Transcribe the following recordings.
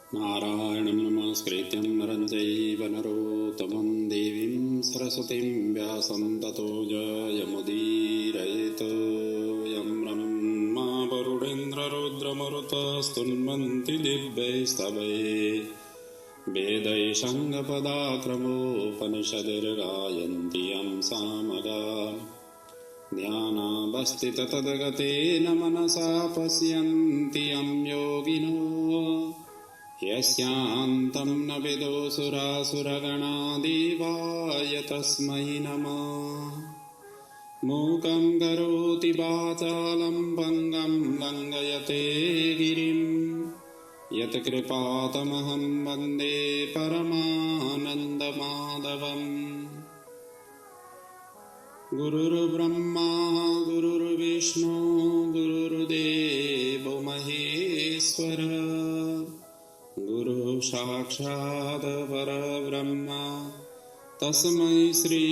नारायणं नमस्कृत्यं नरं चैव नरोत्तमं देवीं सरस्वतीं व्यासं ततो जयमुदीरयेत्। यं ब्रह्मा वरुणेन्द्ररुद्रमरुतस्तुन्वन्ति दिव्यैस्तवैः वेदैः साङ्गपदाक्रमोपनिषदिर्गायन्ति यं सामगाः। ध्यानावस्थिततद्गतेन मनसा पश्यन्ति यं योगिनो यस्यान्तं न विदुसुरासुरगणा देवाय तस्मै नमः। मूकं करोति वाचालं पङ्गं लङ्घयते गिरिं यत्कृपातमहं वन्दे परमानन्दमाधवम्। गुरुर्ब्रह्मा गुरुर्विष्णु गुरुर्देवो महेश्वर गुरु साक्षात् परब्रह्म तस्मै श्री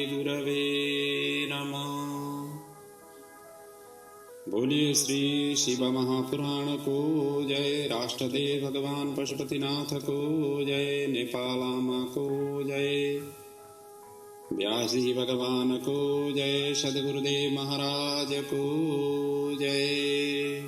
गुरवे नमः। बोलिए श्री शिव महापुराण को जय, राष्ट्रदेव भगवान पशुपतिनाथ को जय, नेपालामा को जय, व्यासी भगवान को जय, सद्गुरुदेव महाराज को जय।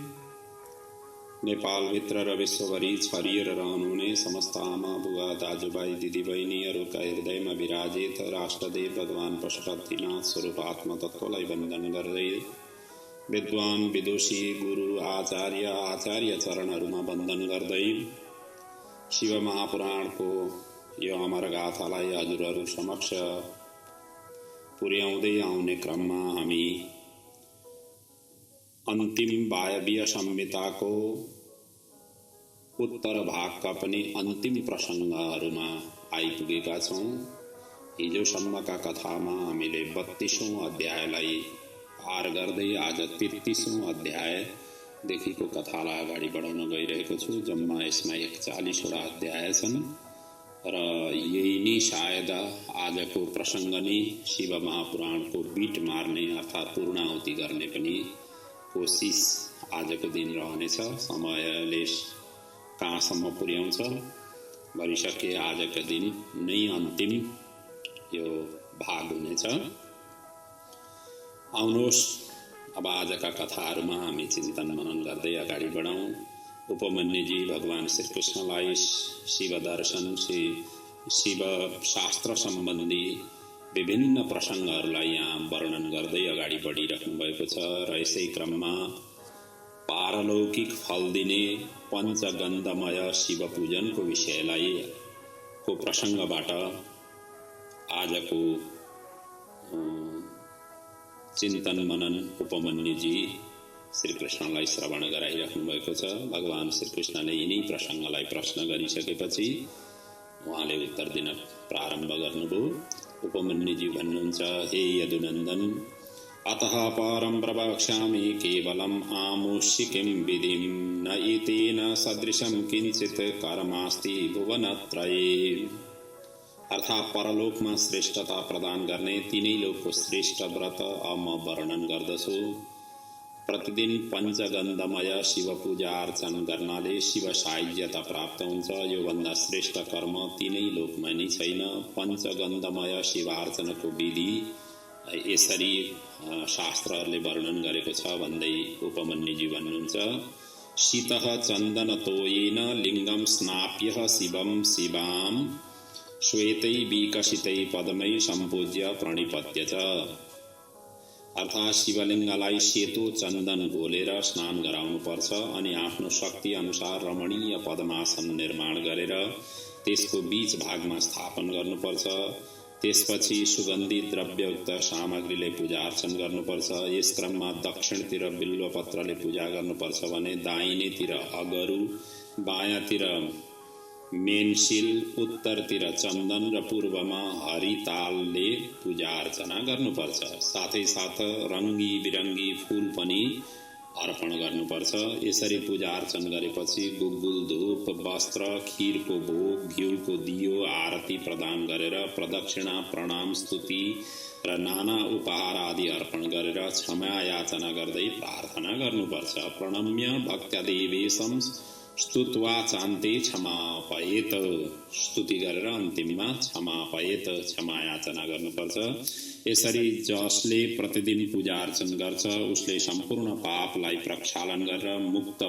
नेपालभित्र र विश्वभरि छरिएर रहनुहुने समस्त आमा बुवा दाजुभाइ दिदीबहिनीहरूका हृदयमा विराजित राष्ट्रदेव भगवान पशुपतिनाथ स्वरूप आत्मतत्त्वलाई वन्दन गर्दै विद्वान विदुषी गुरु आचार्य चरणहरूमा वन्दन गर्दै शिव महापुराणको यो अमर गाथालाई हजुरहरू समक्ष पुर्याउँदै आउने क्रममा हामी अन्तिम वायवीय संहिताको उत्तर भागका पनि अन्तिम प्रसङ्गहरूमा आइपुगेका छौँ। हिजोसम्मका कथामा हामीले 32औं अध्यायलाई पार गर्दै आज 33औं अध्यायदेखिको कथालाई अगाडि बढाउन गइरहेको छु। जम्मा यसमा 41वटा अध्याय छन् र यही नै सायद आजको प्रसङ्ग नै शिव महापुराणको बीट मार्ने अर्थात् पूर्णाहुति गर्ने पनि कोसिस आजको दिन रहनेछ। समयले कहाँसम्म पुर्याउँछ भरिसके आजको दिन नै अन्तिम यो भाग हुनेछ। आउनुहोस् अब आजका कथाहरूमा हामी चिन्तन मनन गर्दै अगाडि बढौँ। उपमन्युजी भगवान श्रीकृष्णलाई शिव दर्शन शिव शास्त्र सम्बन्धी विभिन्न प्रसङ्गहरूलाई यहाँ वर्णन गर्दै अगाडि बढिराख्नु भएको छ र यसै क्रममा पारलौकिक फल दिने पञ्चगन्धमय शिव पूजनको विषयलाई को प्रसङ्गबाट आजको चिन्तन मनन उपमन्युजी श्रीकृष्णलाई श्रवण गराइराख्नु भएको छ। भगवान श्रीकृष्णले यिनै प्रसङ्गलाई प्रश्न गरिसकेपछि उहाँले उत्तर दिन प्रारम्भ गर्नुभयो। उपमन्युजी भन्नुहुन्छ, हे यदुनन्दन, अतः परं प्रवक्ष्यामि केवलम् आमुष्यिकीं विधिं न एतेन सदृशं किञ्चित् कर्मास्ति भुवनत्रये। अर्थात् परलोकमा श्रेष्ठता प्रदान गर्ने तीनै लोकको श्रेष्ठ व्रत म वर्णन गर्दछु। प्रतिदिन पञ्चगन्धमय शिव पूजा अर्चन गर्नाले शिव सायुज्यता प्राप्त हुन्छ। यो भन्दा श्रेष्ठ कर्म तीनै लोकमा नै छैन। पञ्चगन्धमय शिवार्चनको विधि यसरी शास्त्रहरूले वर्णन गरेको छ भन्दै उपमन्युजी भन्नुहुन्छ, शीतः चन्दनतोयेन लिङ्गं स्नाप्यः शिवं शिवां श्वेतै विकसितै पद्मै सम्पूज्य प्रणिपत्य च। अर्थात् शिवलिङ्गलाई सेतो चन्दन घोलेर स्नान गराउनुपर्छ अनि आफ्नो शक्ति अनुसार रमणीय पद्मासन निर्माण गरेर त्यसको बीच भागमा स्थापन गर्नुपर्छ। त्यसपछि सुगन्धित द्रव्ययुक्त सामग्रीले पूजा अर्चन गर्नुपर्छ। यस क्रममा दक्षिणतिर बिल्वपत्रले पूजा गर्नुपर्छ भने दाहिनेतिर अगरु, बायाँतिर मेनशील, उत्तरतिर चन्दन र पूर्वमा हरितालले पूजा अर्चना गर्नुपर्छ। साथै साथ रङ्गी बिरङ्गी फूल पनि अर्पण गर्नुपर्छ। यसरी पूजा अर्चन गरेपछि गुग्गुल, धूप, वस्त्र, खीरको भोग, घिउको दियो, आरती प्रदान गरेर प्रदक्षिणा, प्रणाम, स्तुति र नाना उपहार आदि अर्पण गरेर क्षमा याचना गर्दै प्रार्थना गर्नुपर्छ। प्रणम्य भक्त्या देवेशं स्तुत्वा चान्ते क्षमापयेत, स्तुति गरेर अन्तिममा क्षमापयेत, क्षमा याचना गर्नुपर्छ। यसरी जसले प्रतिदिन पूजा अर्चन गर्छ उसले सम्पूर्ण पापलाई प्रक्षालन गरेर मुक्त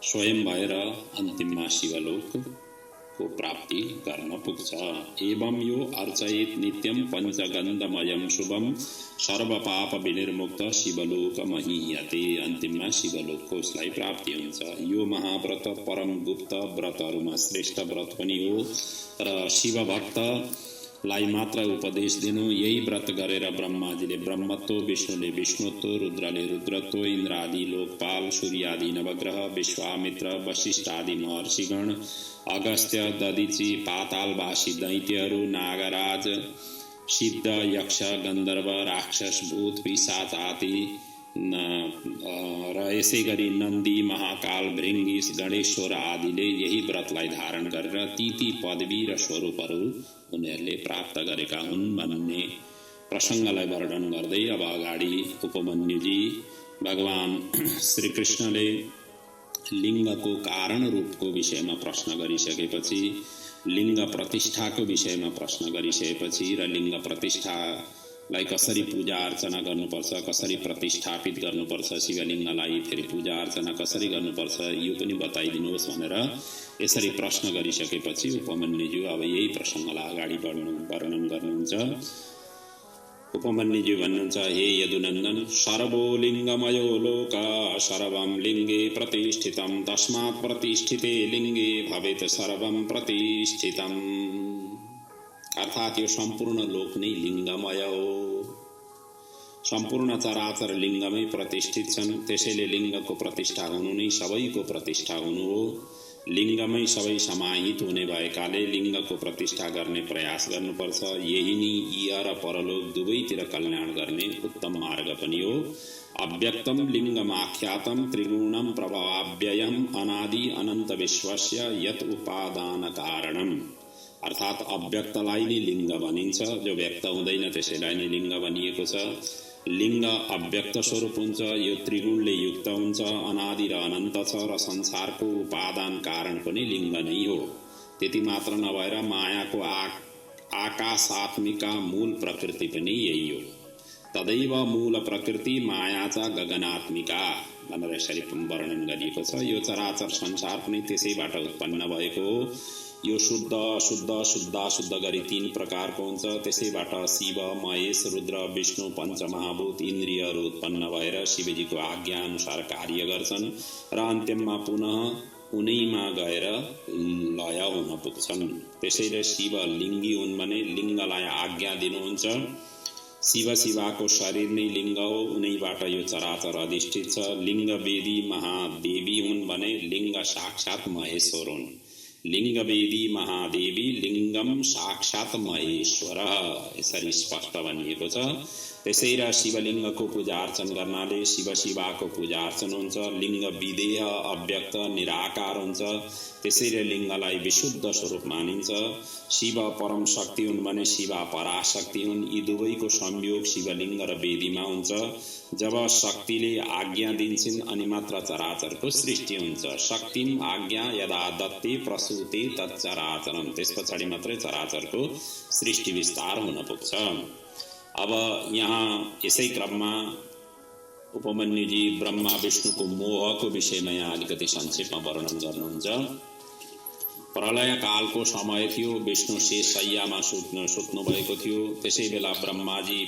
स्वयं भएर अन्तिममा शिवलोकको प्राप्ति गर्न पुग्छ। एवं यो अर्चयेत नित्यम पञ्चगन्धमयम शुभम सर्वपाप विनिर्मुक्त शिवलोक महीयते, अन्तिममा शिवलोकको उसलाई प्राप्ति हुन्छ। यो महाव्रत परम गुप्त व्रतहरूमा श्रेष्ठ व्रत पनि हो र शिव भक्तलाई मात्र उपदेश दिनु। यही व्रत गरेर ब्रह्माजीले ब्रह्मत्व, विष्णुले विष्णुत्व, रुद्रले रुद्रत्व, इन्द्र आदि लोकपाल, सूर्य आदि नवग्रह, विश्वामित्र, वशिष्ठ आदि महर्षिगण, अगस्त्य, दधिची, पातालवासी दैत्यहरू, नागराज, सिद्ध, यक्ष, गन्धर्व, राक्षस, भूत, पिशाच आदि र यसै गरी नन्दी, महाकाल, भृङ्गी, गणेश्वर आदिले यही व्रतलाई धारण गरेर ती पदवी र स्वरूपहरू उनीहरूले प्राप्त गरेका हुन् भन्ने प्रसङ्गलाई वर्णन गर्दै अब अगाडि उपमन्युजी भगवान श्रीकृष्णले लिङ्गको कारण रूपको विषयमा प्रश्न गरिसकेपछि, लिङ्ग प्रतिष्ठाको विषयमा प्रश्न गरिसकेपछि र लिङ्ग प्रतिष्ठालाई कसरी पूजा अर्चना गर्नुपर्छ, कसरी प्रतिष्ठापित गर्नुपर्छ, शिवलिङ्गलाई फेरि पूजा अर्चना कसरी गर्नुपर्छ यो पनि बताइदिनुहोस् भनेर यसरी प्रश्न गरिसकेपछि उपमन्युज्यू अब यही प्रसङ्गलाई अगाडि वर्णन गर्नुहुन्छ। उपमन्युज्यू भन्नुहुन्छ, हे यदुनन्दन, सर्वो लिङ्गमयो लोक सर्वं लिङ्गे प्रतिष्ठितं, तस्मात् प्रतिष्ठिते लिङ्गे भवेत् सर्वं प्रतिष्ठितम्। अर्थात् यो सम्पूर्ण लोक नै लिङ्गमय हो, सम्पूर्ण चराचर लिङ्गमै प्रतिष्ठित छन्, त्यसैले लिङ्गको प्रतिष्ठा हुनु नै सबैको प्रतिष्ठा हुनु हो। लिङ्गमै सबै समाहित हुने भएकाले लिङ्गको प्रतिष्ठा गर्ने प्रयास गर्नुपर्छ। यही नै इह र परलोक दुवैतिर कल्याण गर्ने उत्तम मार्ग पनि हो। अव्यक्तम लिङ्गमाख्यातम त्रिगुणम प्रभाव्ययम अनादि अनन्त विश्वस्य यत उपादान कारणम। अर्थात् अव्यक्तलाई नै लिङ्ग भनिन्छ, जो व्यक्त हुँदैन त्यसैलाई नै लिङ्ग भनिएको छ। लिङ्ग अव्यक्त स्वरूप हुन्छ, यो त्रिगुणले युक्त हुन्छ, अनादि र अनन्त छ र संसारको उपादान कारण पनि लिङ्ग नै हो। त्यति मात्र नभएर मायाको आकाशात्मिका मूल प्रकृति पनि यही हो। तदैव मूल प्रकृति मायाचा गगनात्मिका भनेर यसरी वर्णन गरिएको छ। यो चराचर संसार पनि त्यसैबाट उत्पन्न भएको हो। यो शुद्ध अशुद्ध शुद्ध अशुद्ध गरी 3 प्रकारको हुन्छ। त्यसैबाट शिव, महेश, रुद्र, विष्णु पञ्चमहाभूत इन्द्रियहरू उत्पन्न भएर शिवजीको आज्ञा अनुसार कार्य गर्छन् र अन्त्यमा पुनः उनैमा गएर लय हुन पुग्छन्। त्यसैले शिव लिङ्गी हुन् भने लिङ्गलाई आज्ञा दिनुहुन्छ। शिव शिवाको शरीर नै लिङ्ग हो, उनैबाट यो चराचर अधिष्ठित छ। लिङ्ग वेदी महादेवी हुन् भने लिङ्ग साक्षात् महेश्वर हुन्। लिङ्गवेदी महादेवी लिङ्गम साक्षात् महेश्वर, यसरी स्पष्ट भनिएको छ। त्यसै र शिवलिङ्गको पूजा अर्चन गर्नाले शिव शिवाको पूजा अर्चन हुन्छ। लिङ्ग विदेह अव्यक्त निराकार हुन्छ, त्यसैले लिङ्गलाई विशुद्ध स्वरूप मानिन्छ। शिव परम शक्ति हुन् भने शिवा पराशक्ति हुन्। यी दुवैको संयोग शिवलिङ्ग र वेदीमा हुन्छ। जब शक्तिले आज्ञा दिन्छन् अनि मात्र चराचरको सृष्टि हुन्छ। शक्तिम आज्ञा यदा दत्ते प्रसूते तच्चराचरम, त्यस पछाडि मात्रै चराचरको सृष्टि विस्तार हुन पुग्छ। अब यहाँ यसै क्रममा उपमन्युजी ब्रह्मा विष्णुको मोहको विषयमा यहाँ अलिकति संक्षेपमा वर्णन गर्नुहुन्छ। प्रलय कालको समय थियो, विष्णु शेषशय्यामा सुत्नु भएको थियो। त्यसै बेला ब्रह्माजी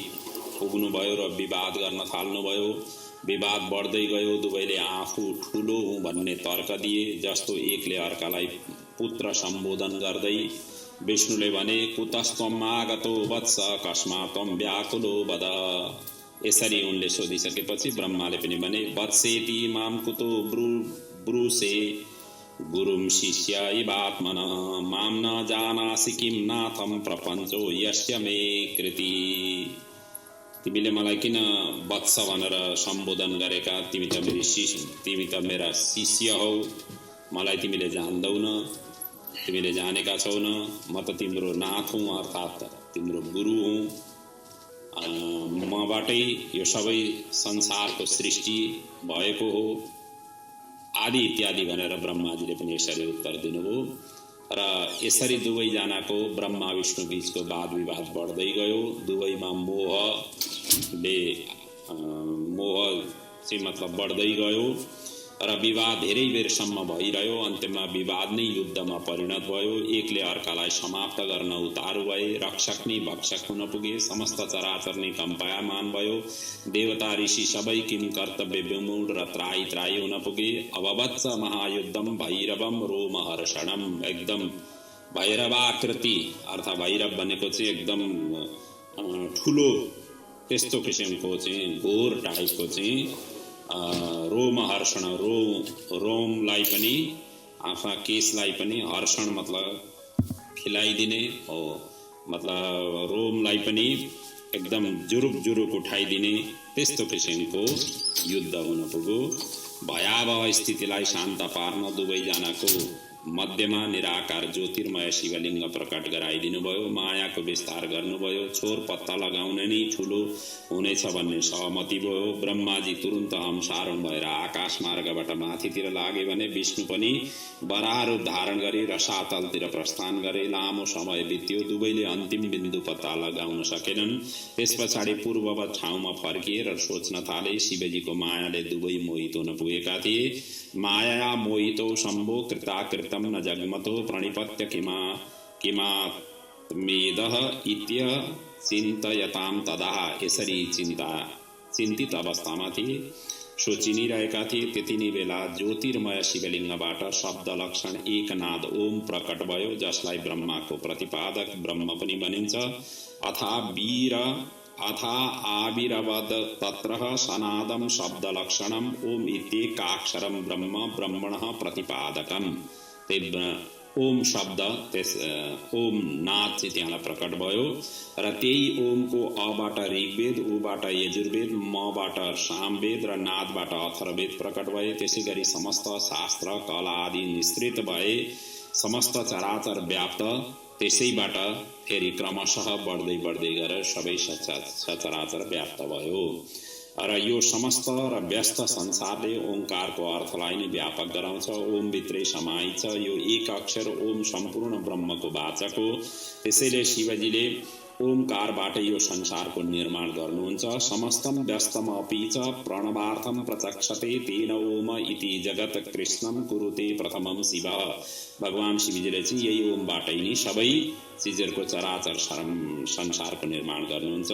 पुग्नुभयो र विवाद गर्न थाल्नुभयो। विवाद बढ्दै गयो, दुवैले आफू ठुलो हुँ भन्ने तर्क दिए। जस्तो एकले अर्कालाई पुत्र सम्बोधन गर्दै विष्णुले भने, कुतस्त्वम् आगतो वत्स कस्मात्त्वं व्याकुलो वद। यसरी उनले सोधिसकेपछि ब्रह्माले पनि भने, वत्सेति मां कुतो ब्रूसे गुरुं शिष्य इवात्मन मां न जानासि किं नाथं प्रपञ्चो यस्य मे कृति। तिमीले मलाई किन वत्स भनेर सम्बोधन गरेका? तिमी त मेरा शिष्य हौ, मलाई तिमीले जान्दैनौ, तिमीले जानेका छौन। म त तिम्रो नाथ हुँ, अर्थात् तिम्रो गुरु हुँ। मबाटै यो सबै संसारको सृष्टि भएको हो। आदि इत्यादि भनेर ब्रह्माजीले पनि यसरी उत्तर दिनुभयो। र यसरी दुवैजनाको ब्रह्मा विष्णु बीचको वाद विवाद बढ्दै गयो। दुवैमा मोह चाहिँ मतलब बढ्दै गयो र विवाद धेरै बेरसम्म भइरह्यो। अन्त्यमा विवाद नै युद्धमा परिणत भयो। एकले अर्कालाई समाप्त गर्न उतारु भए। रक्षक नै भक्षक हुन पुगे। समस्त चराचर नै कम्पायमान भयो। देवता ऋषि सबै किम कर्तव्य विमूढ र त्राही त्राही हुन पुगे। अभवत्स महायुद्धम भैरवम रोमहर्षणम। एकदम भैरवाकृति अर्थात् भैरव भनेको चाहिँ एकदम ठुलो त्यस्तो किसिमको चाहिँ घोर टाइपको चाहिँ रोमहर्षण, रोमलाई पनि आफा केशलाई पनि, हर्षण मतलब खिलाइदिने हो, मतलब रोमलाई पनि एकदम जुरुक उठाइदिने त्यस्तो किसिमको युद्ध हुन पुग्यो। भयावह स्थितिलाई शान्त पार्न दुवैजनाको मध्यमा निराकार ज्योतिर्मय शिवलिङ्ग प्रकट गराइदिनु भयो। मायाको विस्तार गर्नुभयो। छोर पत्ता लगाउन नै ठुलो हुनेछ भन्ने सहमति भयो। ब्रह्माजी तुरुन्त हंसारुण भएर आकाश मार्गबाट माथितिर लागे भने विष्णु पनि वराह रूप धारण गरी रसातलतिर प्रस्थान गरे। लामो समय बित्यो। दुवैले अन्तिम बिन्दु पत्ता लगाउन सकेनन्। त्यस पछाडि पूर्ववत ठाउँमा फर्किए र सोच्न थाले। शिवजीको मायाले दुवै मोहित हुन पुगेका थिए। माया मोहितो शम्भो कृताकृतम न जगमतो प्रणिपत्य किमात्मेदः इत्य चिन्तयताम तदा। यसरी चिन्तित अवस्थामा थिए, सोचि नै रहेका थिए। त्यति नै बेला ज्योतिर्मय शिवलिङ्गबाट शब्द लक्षण एकनाद ओम प्रकट भयो, जसलाई ब्रह्माको प्रतिपादक ब्रह्म पनि भनिन्छ। अथा आविरवद तत्रः सनादम शब्द लक्षणम ओम इत्येकाक्षरम ब्रह्म ब्रह्मणः प्रतिपादकम। ओम शब्द ओम नाद चाहिँ त्यहाँलाई प्रकट भयो र त्यही ओमको अबाट ऋग्वेद, उबाट यजुर्वेद, मबाट सामवेद र नादबाट अथर्ववेद प्रकट भए। त्यसै गरी समस्त शास्त्र कला आदि निस्तृत भए। समस्त चराचर व्याप्त त्यसैबाट फेरि क्रमशः बढ्दै गएर सबै सचराचर व्याप्त भयो। र यो समस्त र व्यस्त संसारले ओंकारको अर्थलाई नै व्यापक गराउँछ। ओम भित्रै समाइछ। यो एक अक्षर ओम सम्पूर्ण ब्रह्मको वाचक हो। त्यसैले शिवजीले ओमकारबाट यो संसारको निर्माण गर्नुहुन्छ। समस्तम व्यस्तम अपि च प्रणवार्थम प्रचक्षते तेन ओम इति जगत कृष्णम कुरुते प्रथमम शिव। भगवान शिवजीले चाहिँ यही ओमबाटै नै सबै चिजहरूको चराचर संसारको निर्माण गर्नुहुन्छ।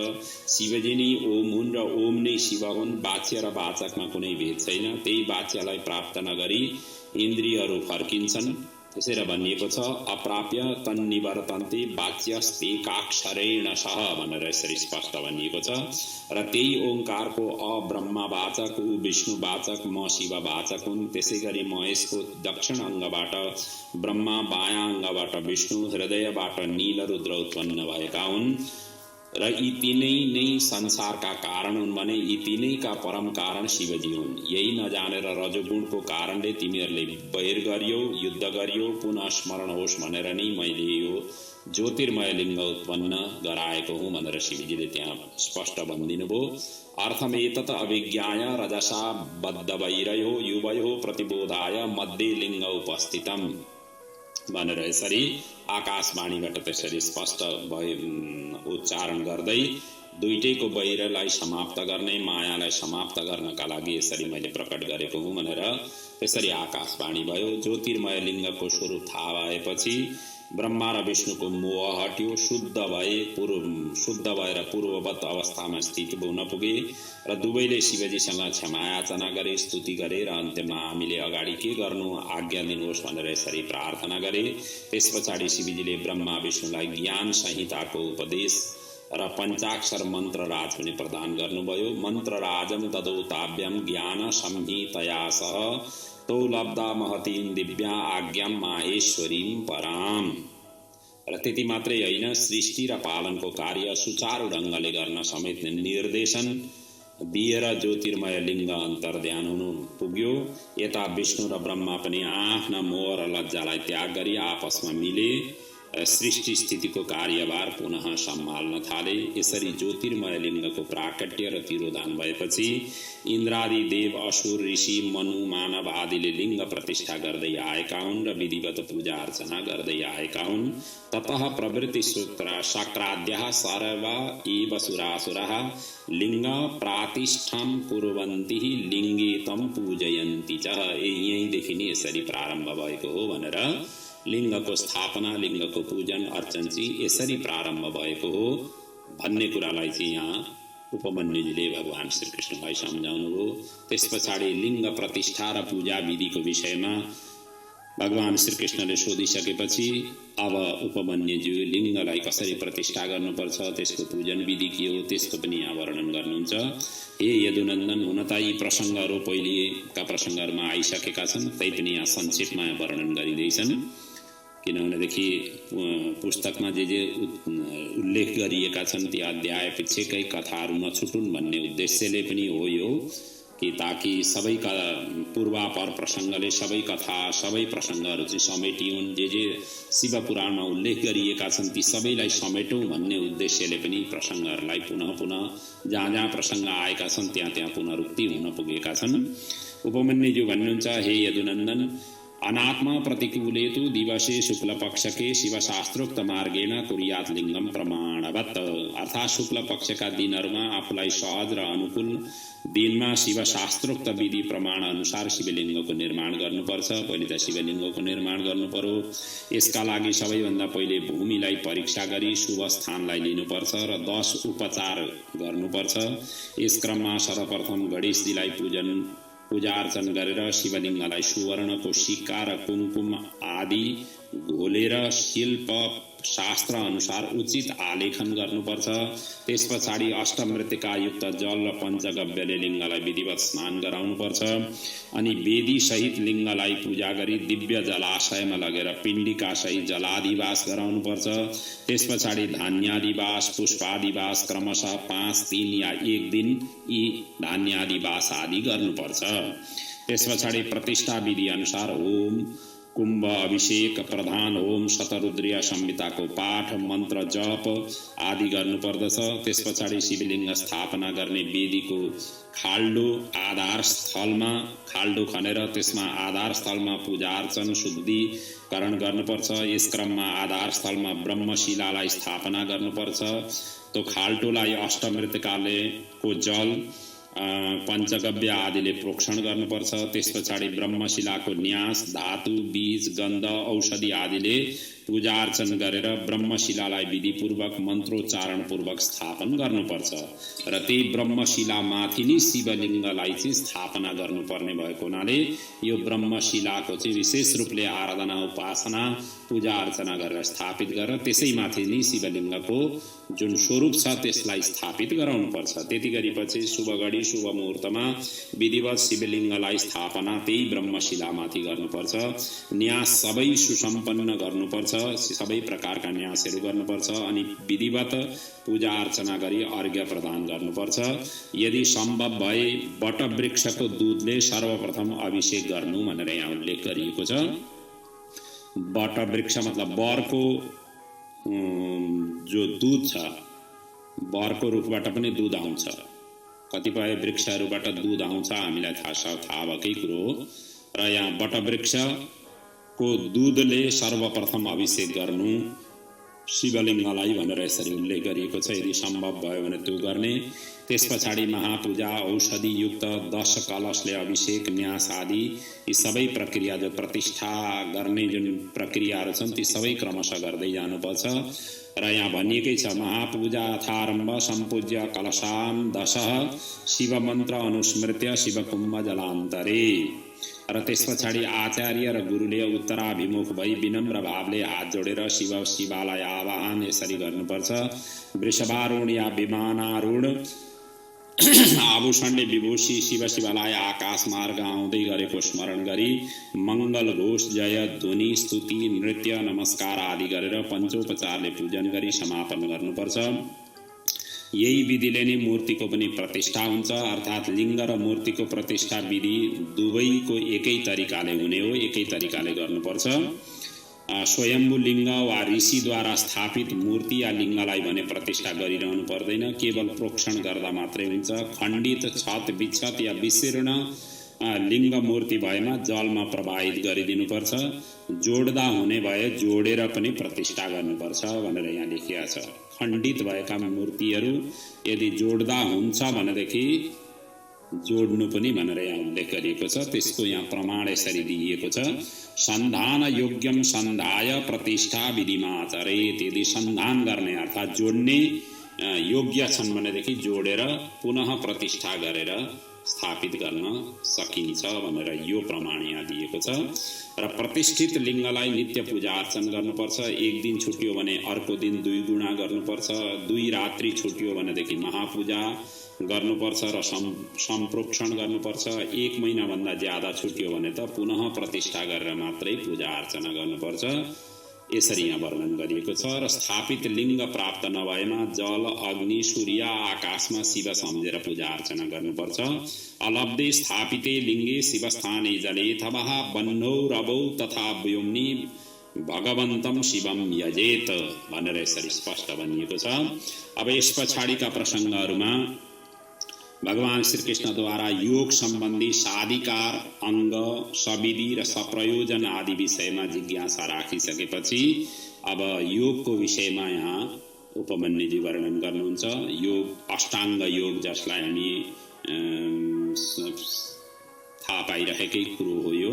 शिवजी नै ओम हुन् र ओम नै शिव हुन्। वाच्य र वाचकमा कुनै भेद छैन। त्यही वाच्यलाई प्राप्त नगरी इन्द्रियहरू फर्किन्छन्। त्यसैले भनिएको छ अप्राप्य तन्निवर्तन्ते वाच्यस्तेकाक्षरेण सह भनेर यसरी स्पष्ट भनिएको छ। र त्यही ओंकारको अब्रह्मवाचक, ऊ विष्णुवाचक, म शिववाचक हुन्। त्यसै गरी महेशको दक्षिण अङ्गबाट ब्रह्मा, बायाँ अङ्गबाट विष्णु, हृदयबाट नीलरुद्र उत्पन्न भएका हुन् र यी तीनै नै संसारका कारण हुन् भने यी तीनैका परम कारण शिवजी हुन्। यही नजानेर रजोगुणको कारणले तिमीहरूले वैर गरियो, युद्ध गरियो। पुनः स्मरण होस् भनेर नै मैले यो ज्योतिर्मय लिङ्ग उत्पन्न गराएको हुँ भनेर शिवजीले त्यहाँ स्पष्ट भनिदिनु भयो। अर्थमेतत् अभिज्ञाय रजसा बद्धवैरयो युवयो प्रतिबोधाय मध्ये लिङ्ग उपस्थितम भनेर यसरी आकाशवाणीबाट त्यसरी स्पष्ट उच्चारण गर्दै दुईटैको वैरलाई समाप्त गर्ने, मायालाई समाप्त गर्नका लागि यसरी मैले प्रकट गरेको हुँ भनेर त्यसरी आकाशवाणी भयो। ज्योतिर्मय लिङ्गको स्वरूप थाहा भएपछि ब्रह्मा र विष्णुको मोह हट्यो। शुद्ध भएर पूर्ववत अवस्थामा स्थित हुन पुगे र दुवैले शिवजीसँग क्षमा याचना गरे, स्तुति गरे र अन्त्यमा हामीले अगाडि के गर्नु आज्ञा दिनुहोस् भनेर यसरी प्रार्थना गरे। त्यस पछाडि शिवजीले ब्रह्मा विष्णुलाई ज्ञान संहिताको उपदेश र पञ्चाक्षर मन्त्र राज पनि प्रदान गर्नुभयो। मन्त्र राजम ददौ ताभ्यम ज्ञान संहितया सह तौ लब्धा महतीं दिव्या आज्ञां माहेश्वरीं पराम। र त्यति मात्रै होइन, सृष्टि र पालनको कार्य सुचारू ढङ्गले गर्न समेत निर्देशन दिएर ज्योतिर्मय लिङ्ग अन्तर्ध्यान हुनु पुग्यो। यता विष्णु र ब्रह्मा पनि आफ्ना मोह र लज्जालाई त्याग गरी आपसमा मिले सृष्टि स्थितिको कार्यभार पुनः सम्हाल्न थाले। यसरी ज्योतिर्मय लिङ्गको प्राकट्य र तिरोधान भएपछि इन्द्रादि देव, असुर, ऋषि, मनु, मानव आदिले लिङ्ग प्रतिष्ठा गर्दै आएका हुन् र विधिवत पूजा अर्चना गर्दै आएका हुन्। ततः प्रवृत्ति शक्राद्यः सर्व एव सुरासुरः लिङ्ग प्रातिष्ठां कुर्वन्ति लिङ्गे तं पूजयन्ति च। यहीँदेखि नै यसरी प्रारम्भ भएको हो भनेर लिङ्गको स्थापना, लिङ्गको पूजन अर्चन चाहिँ यसरी प्रारम्भ भएको हो भन्ने कुरालाई चाहिँ यहाँ उपमन्युजीले भगवान श्रीकृष्णलाई सम्झाउनुभयो। त्यस पछाडि लिङ्ग प्रतिष्ठा र पूजा विधिको विषयमा भगवान श्रीकृष्णले सोधिसकेपछि अब उपमन्युजी लिङ्गलाई कसरी प्रतिष्ठा गर्नुपर्छ, त्यसको पूजन विधि के हो, त्यसको पनि यहाँ वर्णन गर्नुहुन्छ। हे यदुनन्दन, हुन त यी प्रसङ्गहरू पहिलेका प्रसङ्गहरूमा आइसकेका छन्, तैपनि यहाँ संक्षेपमा वर्णन गरिँदैछन्। किनभनेदेखि पुस्तकमा जे उल्लेख गरिएका छन् ती अध्याय पछिकै कथाहरू नछुटुन् भन्ने उद्देश्यले पनि हो यो, कि ताकि सबैका पूर्वापर प्रसङ्गले सबै कथा, सबै प्रसङ्गहरू चाहिँ समेटिउन्। जे शिव पुराणमा उल्लेख गरिएका छन् ती सबैलाई समेटौँ भन्ने उद्देश्यले पनि प्रसङ्गहरूलाई पुनः पुनः जहाँ जहाँ प्रसङ्ग आएका छन् त्यहाँ त्यहाँ पुनरुक्ति हुन पुगेका छन्। उपमन्युजी भन्नुहुन्छ, हे यदुनन्दन, अनात्मा प्रतिकूलेतु दिवसे शुक्लपक्षके शिवशास्त्रोक्त मार्गेण कुर्यात् लिङ्गम प्रमाणवत्। अर्थात् शुक्ल पक्षका दिनहरूमा आफूलाई सहज र अनुकूल दिनमा शिवशास्त्रोक्त विधि प्रमाण अनुसार शिवलिङ्गको निर्माण गर्नुपर्छ। पहिले त शिवलिङ्गको निर्माण गर्नु पर्यो। यसका लागि सबैभन्दा पहिले भूमिलाई परीक्षा गरी शुभ स्थानलाई लिनुपर्छ र 10 उपचार गर्नुपर्छ। यस क्रममा सर्वप्रथम गणेशजीलाई पूजा अर्चन गरेर शिवलिङ्गलाई सुवर्णको सिक्का र कुमकुम आदि घोलेर शिल्प शास्त्र अनुसार उचित आलेखन गर्नुपर्छ। त्यस पछाडि अष्टमृत्तिकायुक्त जल र पञ्चगव्यले लिङ्गलाई विधिवत स्नान गराउनुपर्छ। अनि वेदी सहित लिङ्गलाई पूजा गरी दिव्य जलाशयमा लगेर पिण्डिका सहित जलादिवास गराउनुपर्छ। त्यस पछाडि धान्यादिवास, पुष्पादिवास क्रमशः 5, 3 या 1 दिन यी धान्यादिवास आदि गर्नुपर्छ। त्यस पछाडि प्रतिष्ठा विधि अनुसार ओम कुम्भ अभिषेक, प्रधान होम, शतरुद्रीय संहिताको पाठ, मन्त्र जप आदि गर्नुपर्दछ। त्यस पछाडि शिवलिङ्ग स्थापना गर्ने वेदीको खाल्डो आधार स्थलमा खाल्डो खनेर त्यसमा आधार स्थलमा पूजा अर्चन शुद्धिकरण गर्नुपर्छ। यस क्रममा आधार स्थलमा ब्रह्मशिलालाई स्थापना गर्नुपर्छ। त्यो खाल्टोलाई अष्टमृत्तिकाले को जल, पञ्चगव्य आदिले प्रोक्षण गर्नुपर्छ। त्यस पछाडि ब्रह्मशिलाको न्यास, धातु, बीज, गन्ध, औषधि आदिले पूजा अर्चन गरेर ब्रह्मशिलालाई विधिपूर्वक मन्त्रोच्चारणपूर्वक स्थापन गर्नुपर्छ। र त्यही ब्रह्मशिलामाथि नै शिवलिङ्गलाई चाहिँ स्थापना गर्नुपर्ने भएको हुनाले यो ब्रह्मशिलाको चाहिँ विशेष रूपले आराधना, उपासना, पूजा अर्चना गरेर स्थापित गरेर त्यसैमाथि नै शिवलिङ्गको जुन स्वरूप छ त्यसलाई स्थापित गराउनुपर्छ। त्यति गरेपछि शुभ घडी शुभ मुहुर्तमा विधिवत शिवलिङ्गलाई स्थापना त्यही ब्रह्मशिलामाथि गर्नुपर्छ। न्यास सबै सुसम्पन्न गर्नुपर्छ, सबै प्रकारका न्यासहरू गर्नुपर्छ। अनि विधिवत पूजा अर्चना गरी अर्घ्य प्रदान गर्नुपर्छ। यदि सम्भव भए वटवृक्षको दूधले सर्वप्रथम अभिषेक गर्नु भनेर यहाँ उल्लेख गरिएको छ। वटवृक्ष मतलब बरको जो दूध छ, बरको रुखबाट पनि दूध आउँछ। कतिपय वृक्षहरूबाट दूध आउँछ, हामीलाई थाहा भएकै कुरो हो। र यहाँ वटवृक्षको दूधले सर्वप्रथम अभिषेक गर्नु शिवलिङ्गलाई भनेर यसरी उल्लेख गरिएको छ। यदि सम्भव भयो भने त्यो गर्ने। त्यस पछाडि महापूजा, औषधि युक्त 10 कलशले अभिषेक, न्यास आदि यी सबै प्रक्रिया जो प्रतिष्ठा गर्ने जुन प्रक्रियाहरू छन् ती सबै क्रमशः गर्दै जानुपर्छ। र यहाँ भनिएकै छ, महापूजा अथारम्भ सम्पूज्य कलशान् 10 शिवमन्त्र अनुस्मृत्य शिवकुम्भ जलान्तरे। र त्यस पछाडि आचार्य र गुरुले उत्तराभिमुख भई विनम्र भावले हात जोडेर शिवलाई आवाहन यसरी गर्नुपर्छ। वृषभारूढ या विमानारूढ आभूषणले विभूषी शिवलाई आकाश मार्ग आउँदै गरेको स्मरण गरी मङ्गल घोष, जय ध्वनि, स्तुति, नृत्य, नमस्कार आदि गरेर पञ्चोपचारले पूजन गरी समापन गर्नुपर्छ। यही विधिले नै मूर्तिको पनि प्रतिष्ठा हुन्छ। अर्थात् लिङ्ग र मूर्तिको प्रतिष्ठा विधि दुवैको एकै तरिकाले हुने हो, एकै तरिकाले गर्नुपर्छ। स्वयम्भू लिङ्ग वा ऋषिद्वारा स्थापित मूर्ति या लिङ्गलाई भने प्रतिष्ठा गरिरहनु पर्दैन, केवल प्रोक्षण गर्दा मात्रै हुन्छ। खण्डित, छत विच्छत या विशीर्ण लिङ्ग मूर्ति भएमा जलमा प्रवाहित गरिदिनुपर्छ। जोड्दा हुने भए जोडेर पनि प्रतिष्ठा गर्नुपर्छ भनेर यहाँ लेखिएको छ। खण्डित भएका मूर्तिहरू यदि जोड्दा हुन्छ भनेदेखि जोड्नु पनि भनेर यहाँ उल्लेख गरिएको छ। त्यसको यहाँ प्रमाण यसरी दिइएको छ, सन्धान योग्यम सन्धाय प्रतिष्ठा विधिमाचरेत्। यदि सन्धान गर्ने अर्थात् जोड्ने योग्य छन् भनेदेखि जोडेर पुनः प्रतिष्ठा गरेर स्थापित गर्न सकिन्छ भनेर यो प्रमाण यहाँ दिएको छ। र प्रतिष्ठित लिङ्गलाई नित्य पूजा अर्चन गर्नुपर्छ। एक दिन छुट्यो भने अर्को दिन 2 गुणा गर्नुपर्छ। 2 रात्रि छुट्यो भनेदेखि महापूजा गर्नुपर्छ र सम्प्रोक्षण गर्नुपर्छ। 1 महिनाभन्दा ज्यादा छुट्यो भने त पुनः प्रतिष्ठा गरेर मात्रै पूजा अर्चना गर्नुपर्छ। यसरी यहाँ वर्णन गरिएको छ। र स्थापित लिङ्ग प्राप्त नभएमा जल, अग्नि, सूर्य, आकाशमा शिव सम्झेर पूजा अर्चना गर्नुपर्छ। अलब्धे स्थापिते लिङ्गे शिवस्थाने जले थवः बन्धौ रवौ तथा व्योम्नि भगवन्तं शिवम यजेत भनेर यसरी स्पष्ट भनिएको छ। अब यस पछाडिका प्रसङ्गहरूमा भगवान श्रीकृष्णद्वारा योग सम्बन्धी साधिकार, अङ्ग, सविधि र सप्रयोजन आदि विषयमा जिज्ञासा राखिसकेपछि अब योगको विषयमा यहाँ उपमन्युजी वर्णन गर्नुहुन्छ। योग अष्टाङ्ग योग जसलाई हामी थाहा पाइरहेकै कुरो हो यो,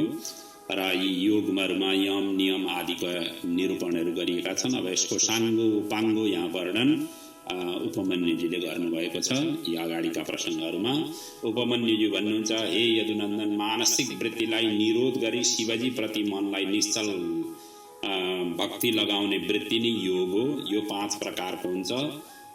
र यी योगहरूमा यम नियम आदिका निरूपणहरू गरिएका छन्। अब यसको साङ्गो पाङ्गो यहाँ वर्णन उपमन्युजीले गर्नुभएको छ। यी अगाडिका प्रसङ्गहरूमा उपमन्युजी भन्नुहुन्छ, हे यदुनन्दन, मानसिक वृत्तिलाई निरोध गरी शिवजी प्रति मनलाई निश्चल भक्ति लगाउने वृत्ति नै योग हो। यो 5 प्रकारको हुन्छ।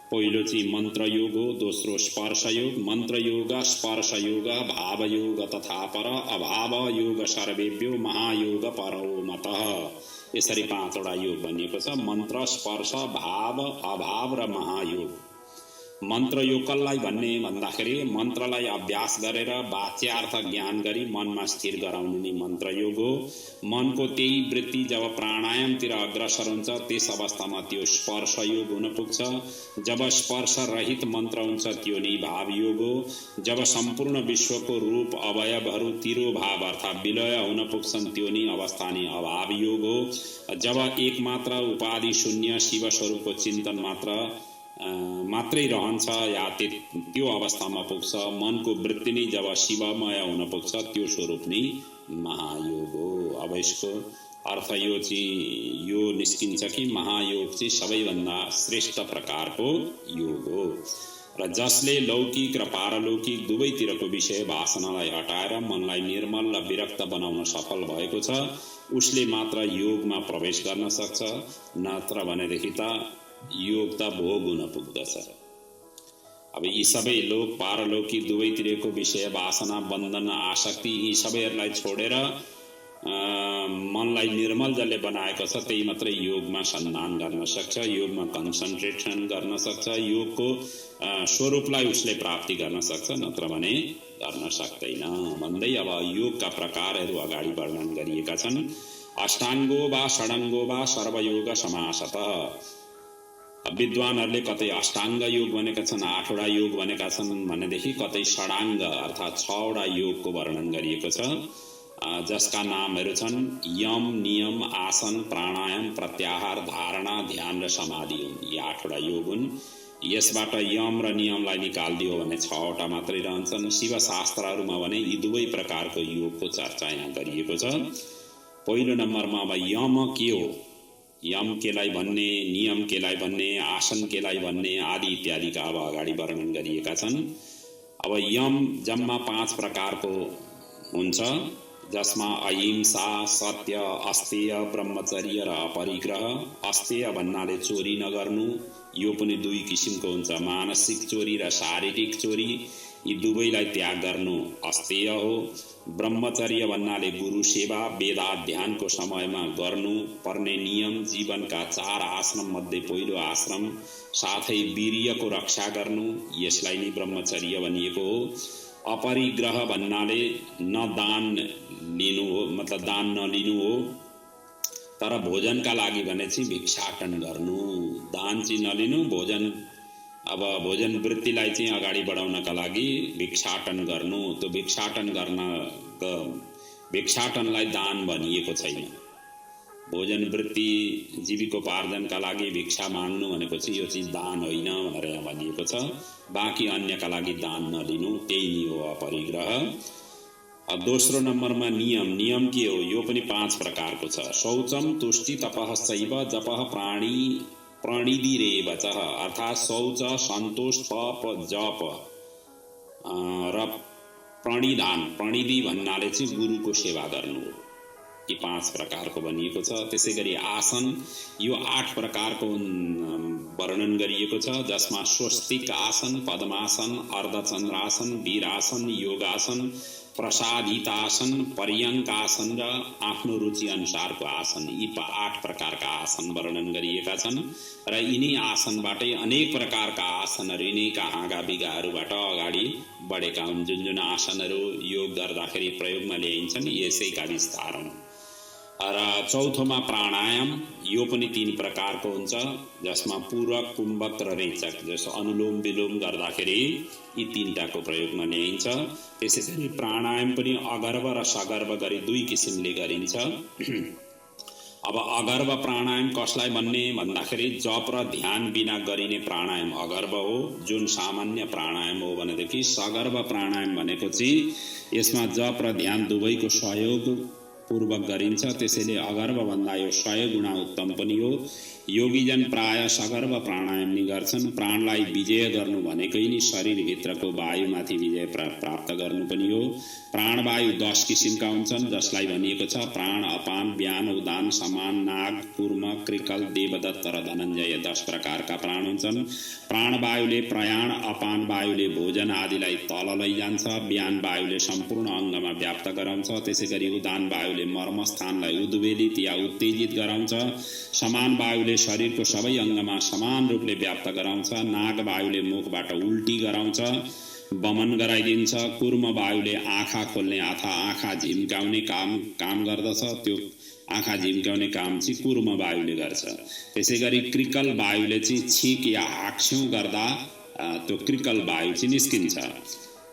पहिलो चाहिँ मन्त्र योग हो, दोस्रो स्पर्श योग, मन्त्र योग, स्पर्श योग, भाव योग तथा पर, अभाव योग सर्वेभ्यो, महायोग परो मतः। यसरी 5 वटा योग भनिएको छ। मन्त्र, स्पर्श, भाव, अभाव र महायोग। मन्त्र योग कसलाई भन्ने भन्दाखेरि मन्त्रलाई अभ्यास गरेर वाच्यार्थ ज्ञान गरी मनमा स्थिर गराउनु नै मन्त्र योग हो। मनको त्यही वृत्ति जब प्राणायामतिर अग्रसर हुन्छ त्यस अवस्थामा त्यो स्पर्श योग हुन पुग्छ। जब स्पर्श रहित मन्त्र हुन्छ त्यो नै भाव योग हो। जब सम्पूर्ण विश्वको रूप अवयवहरू तिरोभाव अर्थात् विलय हुन पुग्छन् त्यो नै अवस्था नै अभाव योग हो। जब एकमात्र उपाधि शून्य शिव स्वरूपको चिन्तन मात्रै रहन्छ या त्यो अवस्थामा पुग्छ। मनको वृत्ति नै जब शिवमय हुन पुग्छ त्यो स्वरूप नै महायोग हो। अब यसको अर्थ यो निस्किन्छ कि महायोग चाहिँ सबैभन्दा श्रेष्ठ प्रकारको योग हो र जसले लौकिक र पारलौकिक दुवैतिरको विषय वासनालाई हटाएर मनलाई निर्मल र विरक्त बनाउन सफल भएको छ उसले मात्र योगमा प्रवेश गर्न सक्छ। नत्र भनेदेखि त योग त भोग हुन पुग्दछ। अब यी सबै लोक पारलौकिक दुवैतिरको विषय वासना, बन्धन, आसक्ति यी सबैहरूलाई छोडेर मनलाई निर्मल जसले बनाएको छ त्यही मात्रै योगमा सन्धान गर्न सक्छ, योगमा कन्सन्ट्रेसन गर्न सक्छ, योगको स्वरूपलाई उसले प्राप्ति गर्न सक्छ, नत्र भने गर्न सक्दैन भन्दै अब योगका प्रकारहरू अगाडि वर्णन गरिएका छन्। अष्टाङ्गो वा षडाङ्गो वा सर्वयोग समासतः। विद्वानहरूले कतै अष्टाङ्ग योग भनेका छन्, 8 वटा योग भनेका छन् भनेदेखि कतै षडाङ्ग अर्थात् 6 वटा योगको वर्णन गरिएको छ, जसका नामहरू छन् यम, नियम, आसन, प्राणायाम, प्रत्याहार, धारणा, ध्यान र समाधि हुन्। यी 8 वटा योग हुन्। यसबाट यम र नियमलाई निकालिदियो भने 6 वटा मात्रै रहन्छन्। शिवशास्त्रहरूमा भने यी दुवै प्रकारको योगको चर्चा यहाँ गरिएको छ। पहिलो नम्बरमा अब यम के हो, यम केलाई भन्ने, नियम केलाई भन्ने, आसन केलाई भन्ने आदि इत्यादिका अब अगाडि वर्णन गरिएका छन्। अब यम जम्मा 5 प्रकारको हुन्छ, जसमा अहिंसा, सत्य, अस्तेय, ब्रह्मचर्य र अपरिग्रह। अस्तेय भन्नाले चोरी नगर्नु, यो पनि 2 किसिमको हुन्छ, मानसिक चोरी र शारीरिक चोरी। यी दुवैलाई त्याग गर्नु अस्तेय हो। ब्रह्मचर्य भन्नाले गुरु सेवा, वेदाध्ययनको समयमा गर्नु पर्ने नियम, जीवनका 4 आश्रम मध्ये पहिलो आश्रम, साथै वीर्यको रक्षा गर्नु, यसलाई नै ब्रह्मचर्य भनिएको हो। अपरिग्रह भन्नाले न दान लिनु हो, मतलब दान नलिनु हो, तर भोजनका लागि भने चाहिँ भिक्षाटन गर्नु, दान चाहिँ नलिनु। अब भोजन वृत्तिलाई चाहिँ अगाडि बढाउनका लागि भिक्षाटन गर्नु। त्यो भिक्षाटनलाई दान भनिएको छैन। भोजन वृत्ति जीविकोपार्जनका लागि भिक्षा माग्नु भनेको चाहिँ यो चाहिँ दान होइन भनेर यहाँ भनिएको छ। बाँकी अन्यका लागि दान नलिनु, त्यही नै हो अपरिग्रह। अब दोस्रो नम्बरमा नियम के हो? यो पनि 5 प्रकारको छ। शौचम तुष्टि तपः शैव जपः प्रणिधिरेव च, अर्थात् शौच, सन्तोष, तप, जप र प्रणिधान। प्रणिधि भन्नाले चाहिँ गुरुको सेवा गर्नु हो। यी 5 प्रकारको भनिएको छ। त्यसै गरी आसन, यो 8 प्रकारको वर्णन गरिएको छ, जसमा स्वस्तिक आसन, पद्मासन, अर्धचन्द्रासन, वीरासन, योगासन, प्रसादितासन, पर्यङ्कासन र आफ्नो रुचि अनुसारको आसन। यी 8 प्रकारका आसन वर्णन गरिएका छन् र यिनै आसनबाटै अनेक प्रकारका आसनहरू, यिनैका हाँगाबिगाहरूबाट अगाडि बढेका हुन्। जुन आसनहरू योग गर्दाखेरि प्रयोगमा ल्याइन्छन्, यसैका विस्तार हुन्। र चौथोमा प्राणायाम, यो पनि 3 प्रकारको हुन्छ, जसमा पूरक, कुम्भक र रेचक। जस्तो अनुलोम विलोम गर्दाखेरि यी 3टाको प्रयोगमा ल्याइन्छ। त्यसै गरी प्राणायाम पनि अगर्भ र सगर्भ गरी 2 किसिमले गरिन्छ। अब अगर्भ प्राणायाम कसलाई भन्ने भन्दाखेरि जप र ध्यान बिना गरिने प्राणायाम अगर्भ हो। जुन सामान्य प्राणायाम हो भनेदेखि सगर्भ प्राणायाम भनेको चाहिँ यसमा जप र ध्यान दुवैको सहयोग पूर्वक गरिन्छ। त्यसैले अगर्भ भन्दा यो 100 गुणा उत्तम पनि हो। योगीजन प्राय सगर्भ प्राणायाम नि गर्छन्। प्राणलाई विजय गर्नु भनेकै नि शरीरभित्रको वायुमाथि विजय प्राप्त गर्नु पनि हो। प्राणवायु 10 किसिमका हुन्छन्, जसलाई भनिएको छ प्राण, अपान, व्यान, उदान, समान, नाग, कूर्म, कृकल, देवदत्त र धनञ्जय। 10 प्रकारका प्राण हुन्छन्। प्राणवायुले प्रयाण, अपान वायुले भोजन आदिलाई तल लैजान्छ, व्यान वायुले सम्पूर्ण अङ्गमा व्याप्त गराउँछ। त्यसै गरी उदान वायुले मर्मस्थानलाई उद्वेलित या उत्तेजित गराउँछ। समान वायुले शरीरको सबै अङ्गमा समान रूपले व्याप्त गराउँछ। नाग वायुले मुखबाट उल्टी गराउँछ, वमन गराइदिन्छ। कूर्म वायुले आँखा खोल्ने अथवा आँखा झिम्काउने काम गर्दछ। त्यो आँखा झिम्काउने काम चाहिँ कूर्म वायुले गर्छ। त्यसै गरी कृकल वायुले चाहिँ छीक या हाक्स्यौँ गर्दा त्यो कृकल वायु चाहिँ निस्किन्छ,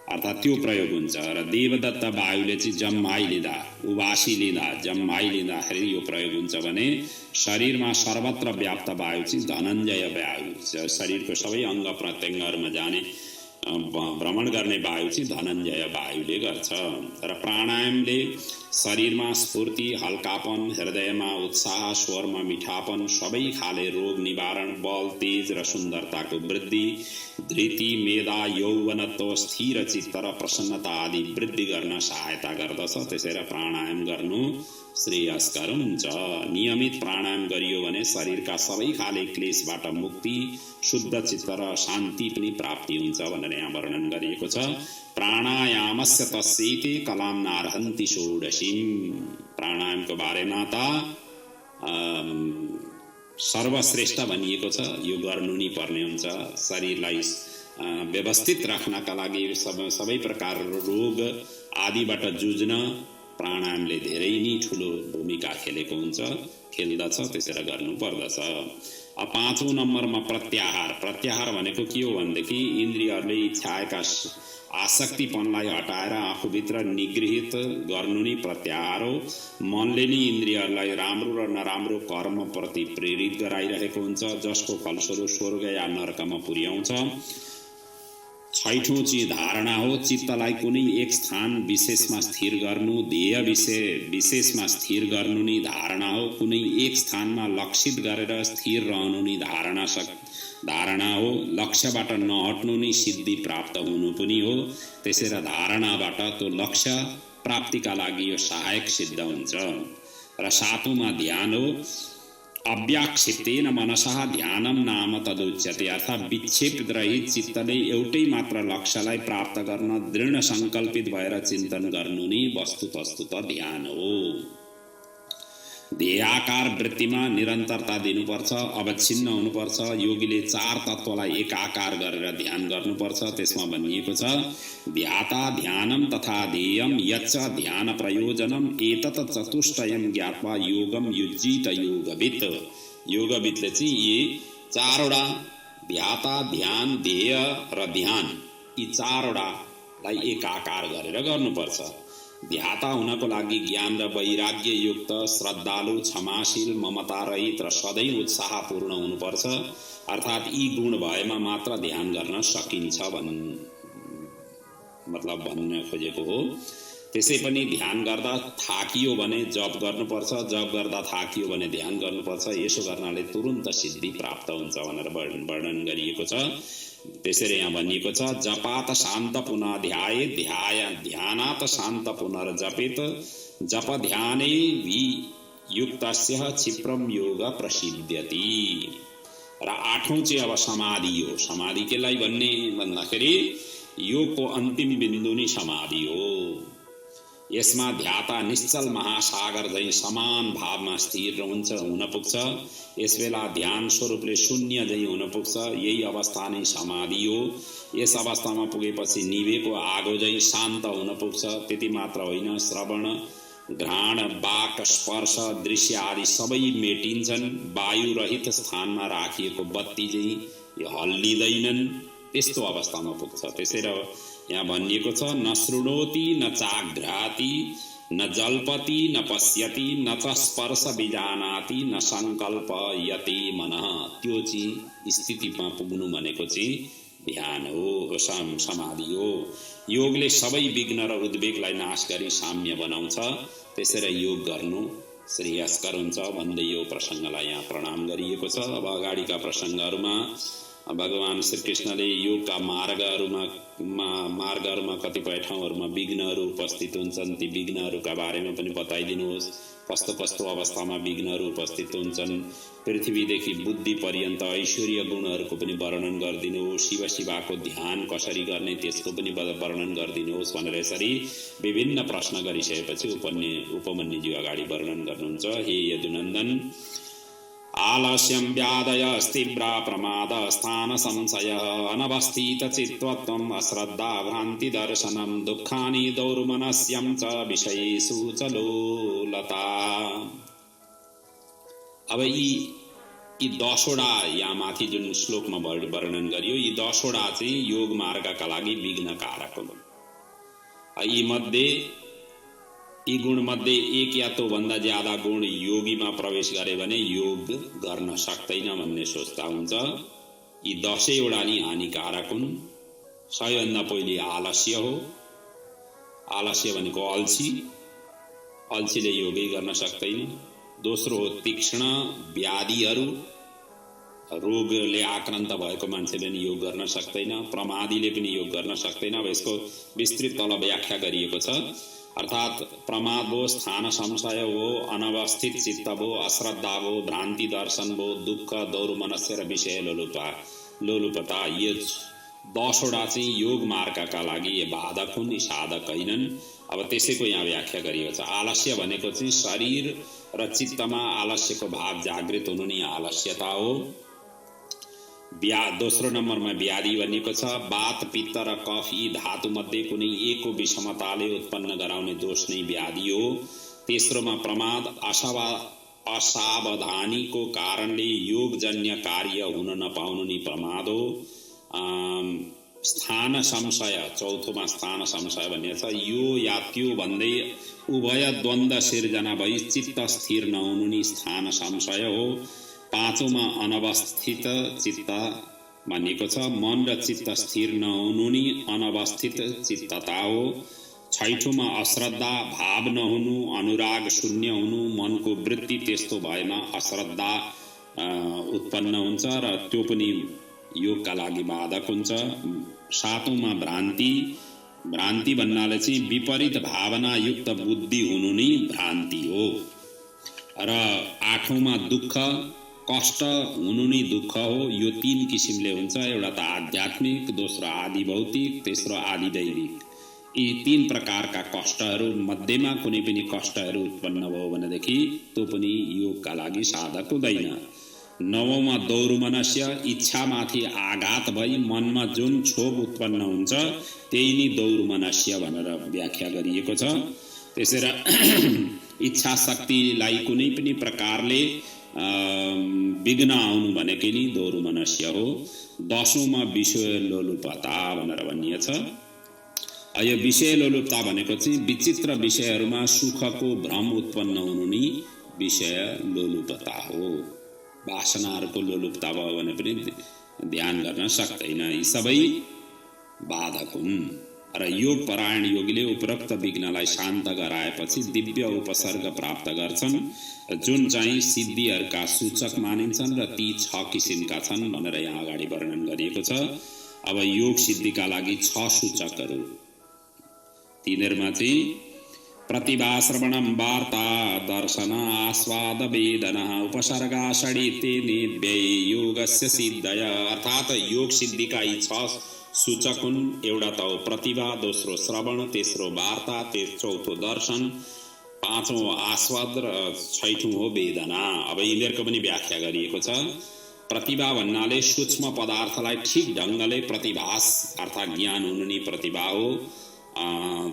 अर्थात् त्यो प्रयोग हुन्छ। र देवदत्त वायुले चाहिँ जम्माइ लिँदा, उबासी लिँदा, जम्माइ लिँदाखेरि यो प्रयोग हुन्छ भने शरीरमा सर्वत्र व्याप्त वायु चाहिँ धनञ्जय वायु, शरीरको सबै अङ्ग प्रत्यङ्गहरूमा जाने भ्रमण गर्ने वायु चाहिँ धनञ्जय वायुले गर्छ। र प्राणायामले शरीरमा स्फूर्ति, हल्कापन, हृदयमा उत्साह, स्वरमा मिठापन, सबै खाले रोग निवारण, बल, तेज र सुन्दरताको वृद्धि, धृति, मेधा, यौवनत्व, स्थिर चित्त र प्रसन्नता आदि वृद्धि गर्न सहायता गर्दछ। त्यसैले प्राणायाम गर्नु श्रेयस्कर हुन्छ। नियमित प्राणायाम गरियो भने शरीरका सबै खाले क्लेशबाट मुक्ति, शुद्ध चित्त र शान्ति पनि प्राप्ति हुन्छ भनेर यहाँ वर्णन गरिएको छ। प्राणायामस्य तस्यैते कलां नार्हन्ति षोडशीम्। प्राणायामको बारेमा त सर्वश्रेष्ठ भनिएको छ, यो गर्नु नै पर्ने हुन्छ। शरीरलाई व्यवस्थित राख्नका लागि सबै प्रकार रोग आदिबाट जुझ्न प्राणायामले धेरै नै ठुलो भूमिका खेल्दछ, त्यसैले गर्नु पर्दछ। अब 5औं नम्बरमा प्रत्याहार। प्रत्याहार भनेको के हो भनेदेखि इन्द्रियहरूले इच्छाएका आसक्तिपनलाई हटाएर आफूभित्र निगृहित गर्नु नै प्रत्याहार हो। मनले नै इन्द्रियहरूलाई राम्रो र नराम्रो कर्मप्रति प्रेरित गराइरहेको हुन्छ, जसको फलस्वरूप स्वर्ग या नरकमा पुर्याउँछ। 6औं चाहिँ धारणा हो। चित्तलाई कुनै एक स्थान विशेषमा स्थिर गर्नु, ध्येय विशेषमा स्थिर गर्नु नै धारणा हो। कुनै एक स्थानमा लक्षित गरेर स्थिर रहनु नै धारणा हो। लक्ष्यबाट नहट्नु नै सिद्धि प्राप्त हुनु पनि हो। त्यसैले धारणाबाट त्यो लक्ष्य प्राप्तिका लागि यो सहायक सिद्ध हुन्छ। र 7औंमा ध्यान हो। अव्याक्षिप्तेन मनसः ध्यानम नाम तदुच्यते, अर्थात् विक्षेप रहित चित्तले एउटै मात्र लक्ष्यलाई प्राप्त गर्न दृढ संकल्पित भएर चिन्तन गर्नु नै वस्तुतस्तुत ध्यान हो। ध्येयाकार वृत्तिमा निरन्तरता दिनुपर्छ, अवच्छिन्न हुनुपर्छ। योगीले 4 तत्त्वलाई एकाकार गरेर ध्यान गर्नुपर्छ। त्यसमा भनिएको छ ध्याता ध्यानम तथा ध्येयम यच्च ध्यान प्रयोजनम एतत् चतुष्टयम ज्ञात्वा योगम युज्यित योगवित्। योगवित्ले चाहिँ यी 4वटा ध्याता, ध्यान, ध्येय र ध्यान, यी 4वटालाई एकाकार गरेर गर्नुपर्छ। ध्याता हुनको लागि ज्ञान र वैराग्य युक्त, श्रद्धालु, क्षमाशील, ममता रहित र सधैँ उत्साहपूर्ण हुनुपर्छ। अर्थात् यी गुण भएमा मात्र ध्यान गर्न सकिन्छ मतलब भन्न खोजेको हो। त्यसै पनि ध्यान गर्दा थाकियो भने जप गर्नुपर्छ, जप गर्दा थाकियो भने ध्यान गर्नुपर्छ। यसो गर्नाले तुरुन्त सिद्धि प्राप्त हुन्छ भनेर वर्णन गरिएको छ। त्यसैले यहाँ भनिएको छ जपात शान्त पुनः ध्याये ध्यानात शान्त पुनर्जपित जप ध्यानै वियुक्तस्य क्षिप्रम योग प्रसिद्ध्यति। र 8औं चाहिँ अब समाधि हो। समाधि केलाई भन्ने भन्दाखेरि योगको अन्तिम बिन्दु नै समाधि हो। यसमा ध्याता निश्चल महासागर झैं समान भावमा स्थिर हुन पुग्छ। यसबेला ध्यान स्वरूपले शून्य झैं हुन पुग्छ। यही अवस्था नै समाधि हो। यस अवस्थामा पुगेपछि निभेको आगो झैं शान्त हुन पुग्छ। त्यति मात्र होइन, श्रवण, घ्राण, वाक, स्पर्श, दृश्य आदि सबै मेटिन्छन्। वायु रहित स्थानमा राखिएको बत्ती झैं यो हल्लिँदैनन्। त्यस्तो अवस्थामा पुग्छ। त्यसैले यहाँ भनिएको छ न शृणोति न चाघ्राति न जल्पति न पश्यति न च स्पर्श बिजानाति न संकल्पयति मनः। त्यो चाहिँ स्थितिमा पुग्नु भनेको चाहिँ ध्यान हो, समाधि हो। योगले सबै विघ्न र उद्वेगलाई नाश गरी साम्य बनाउँछ। त्यसैले योग गर्नु श्रेयस्कर हुन्छ भन्दै यो प्रसङ्गलाई यहाँ प्रणाम गरिएको छ। अब अगाडिका प्रसङ्गहरूमा भगवान श्रीकृष्णले योगका मार्गहरूमा कतिपय ठाउँहरूमा विघ्नहरू उपस्थित हुन्छन्। ती विघ्नहरूका बारेमा पनि बताइदिनुहोस्। कस्तो कस्तो अवस्थामा विघ्नहरू उपस्थित हुन्छन्। पृथ्वीदेखि बुद्धि पर्यन्त ऐश्वर्य गुणहरूको पनि वर्णन गरिदिनुहोस्। शिवको ध्यान कसरी गर्ने त्यसको पनि वर्णन गरिदिनुहोस् भनेर यसरी विभिन्न प्रश्न गरिसकेपछि उपमन्युजी अगाडि वर्णन गर्नुहुन्छ। हे यदुनन्दन, आलस्यं व्याधयस्तीव्रा प्रमाद स्थान संशय अनवस्थित चित्तत्वम् अश्रद्धा भ्रान्ति दर्शनम दुःखानि दौर्मनस्यं च विषयेषु च लोलता। अब यी 10वटा यहाँ माथि जुन श्लोकमा वर्णन गरियो, यी 10वटा चाहिँ योग मार्गका लागि विघ्न कारक हुन्। यी गुण मध्ये एक या तो भन्दा ज्यादा गुण योगीमा प्रवेश गरे भने योग गर्न सक्दैन भन्ने सोच्दा हुन्छ। यी 10वटा नि हानिकारक हुन्। सबैभन्दा पहिले आलस्य हो। आलस्य भनेको अल्छी, अल्छीले योगै गर्न सक्दैन। दोस्रो हो तीक्ष्ण व्याधिहरू, रोगले आक्रान्त भएको मान्छेले नि योग गर्न सक्दैन। प्रमादीले पनि योग गर्न सक्दैन। अब यसको विस्तृत तल व्याख्या गरिएको छ। अर्थात प्रमाद हो, स्थान संशय हो, अनवस्थित चित्त हो, अश्रद्धा हो, भ्रान्ति दर्शन हो, दुःख, दौर्मनस्य र विषय लोलुपता, ये 10वटा चाहिँ योग मार्गका लागि बाधक हुन्, यी साधक होइनन्। अब त्यसैको यहाँ व्याख्या गरिएको छ। आलस्य भनेको चाहिँ शरीर र चित्तमा आलस्यको भाव जागृत हुनु नै आलस्यता हो। दोस्रो नम्बरमा व्याधि भनेको छ वात, पित्त र कफ यी धातु मध्ये कुनै एकको विषमताले उत्पन्न गराउने दोष नै व्याधि हो। तेस्रोमा प्रमाद, असावधानीको कारणले योगजन्य कार्य हुन नपाउनु नै प्रमाद हो। स्थान संशय, चौथोमा स्थान संशय भन्ने छ। यो या त्यो भन्दै उभय द्वन्द्व सिर्जना भई चित्त स्थिर नहुनु नै स्थान संशय हो। 5औंमा अनवस्थित चित्त भनेको छ मन र चित्त स्थिर नहुनु नि अनवस्थित चित्तता हो। 6औंमा अश्रद्धा, भाव नहुनु, अनुराग शून्य हुनु, मनको वृत्ति त्यस्तो भएमा अश्रद्धा उत्पन्न हुन्छ र त्यो पनि योगका लागि बाधक हुन्छ। 7औंमा भ्रान्ति भन्नाले चाहिँ विपरीत भावना युक्त बुद्धि हुनु नै भ्रान्ति हो। र 8औंमा दुःख, कष्ट हुनु नै दुःख हो। यो 3 किसिमले हुन्छ। एउटा त आध्यात्मिक, दोस्रो आदि भौतिक, तेस्रो आदि दैविक। यी 3 प्रकारका कष्टहरू मध्येमा कुनै पनि कष्टहरू उत्पन्न भयो भनेदेखि त्यो पनि योगका लागि साधक हुँदैन। 9औंमा दौर्मनस्य, इच्छामाथि आघात भई मनमा जुन क्षोभ उत्पन्न हुन्छ त्यही नै दौर्मनस्य भनेर व्याख्या गरिएको छ। त्यसैले इच्छा शक्तिलाई कुनै पनि प्रकारले विघ्न आउनु भनेकै नि दौर्मनस्य हो। 10औंमा विषय लोलुपता भनेर भनिएको छ। यो विषय लोलुपता भनेको चाहिँ विचित्र विषयहरूमा सुखको भ्रम उत्पन्न हुनु नै विषय लोलुपता हो। वासनाहरूको लोलुपता भयो भने पनि ध्यान गर्न सक्दैन। यी सबै बाधक हुन् र योग परायण योगीले उपरोक्त विघ्नलाई शान्त गराएपछि दिव्य उपसर्ग प्राप्त गर्छन्, जुन चाहिँ सिद्धिहरूका सूचक मानिन्छन् र ती 6 किसिमका छन् भनेर यहाँ अगाडि वर्णन गरिएको छ। अब योग सिद्धिका लागि 6 सूचकहरू, तिनीहरूमा चाहिँ प्रतिभा, श्रवणम, वार्ता, दर्शन, आस्वाद, वेदना, उपसर्गा, षडिते निव्यय योगस्य सिद्धय। अर्थात् योग सिद्धिका यी 6 सूचक हुन्। एउटा त हो प्रतिभा, दोस्रो श्रवण, तेस्रो वार्ता, चौथो दर्शन, 5औं आस्वाद र 6औं हो वेदना। अब यिनीहरूको पनि व्याख्या गरिएको छ। प्रतिभा भन्नाले सूक्ष्म पदार्थलाई ठिक ढङ्गले प्रतिभास अर्थात् ज्ञान हुनु नै प्रतिभा हो।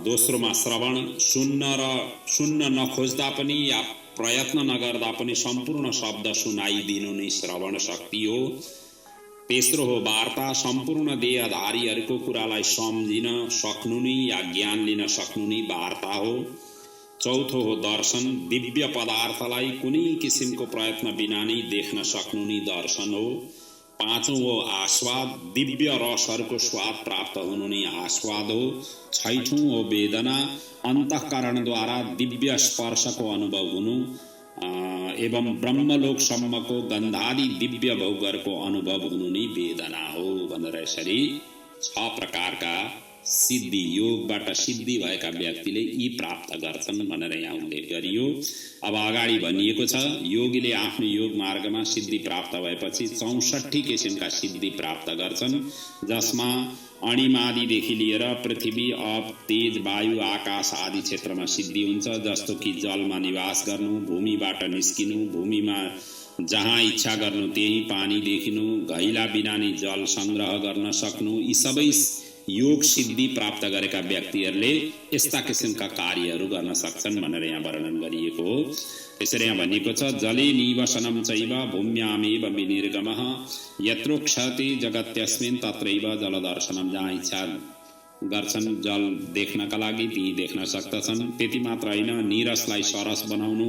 दोस्रोमा श्रवण, सुन्न नखोज्दा पनि या प्रयत्न नगर्दा पनि सम्पूर्ण शब्द सुनाइदिनु नै श्रवण शक्ति हो। तेस्रो हो वार्ता, सम्पूर्ण देहधारीहरूको कुरालाई सम्झिन सक्नु नै या ज्ञान लिन सक्नु नै वार्ता हो। चौथो हो दर्शन, दिव्य पदार्थलाई कुनै किसिमको प्रयत्न बिना नै देख्न सक्नु नै दर्शन हो। 5औं हो आस्वाद, दिव्य रसहरूको स्वाद प्राप्त हुनु नै आस्वाद हो। 6औं हो वेदना, अन्तःकरणद्वारा दिव्य स्पर्शको अनुभव हुनु एवं ब्रह्मलोकसम्मको गन्धादि दिव्य भोगहरूको अनुभव हुनु नै वेदना हो भनेर यसरी 6 प्रकारका सिद्धि, योगबाट सिद्धि भएका व्यक्तिले यी प्राप्त गर्छन् भनेर यहाँ उल्लेख गरियो। अब अगाडि भनिएको छ योगीले आफ्नो योग मार्गमा सिद्धि प्राप्त भएपछि 64 किसिमका सिद्धि प्राप्त गर्छन्, जसमा अणिमादिदेखि लिएर पृथ्वी, अप, तेज, वायु, आकाश आदि क्षेत्रमा सिद्धि हुन्छ। जस्तो कि जलमा निवास गर्नु, भूमिबाट निस्किनु, भूमिमा जहाँ इच्छा गर्नु त्यही पानी देखिनु, घैला बिना नै जल संग्रह गर्न सक्नु। यी सबै योग सिद्धि प्राप्त गरेका व्यक्तिहरूले यस्ता किसिमका कार्यहरू गर्न सक्छन् भनेर यहाँ वर्णन गरिएको हो। त्यसरी यहाँ भनिएको छ जले निवसनम चैव भूम्यामेव विनिर्गमः यत्रोक्षति जगत्यस्मिन् तत्रैव जलदर्शनम। जहाँ इच्छा गर्छन् जल देख्नका लागि ती देख्न सक्दछन्। त्यति मात्र होइन, नीरसलाई सरस बनाउनु,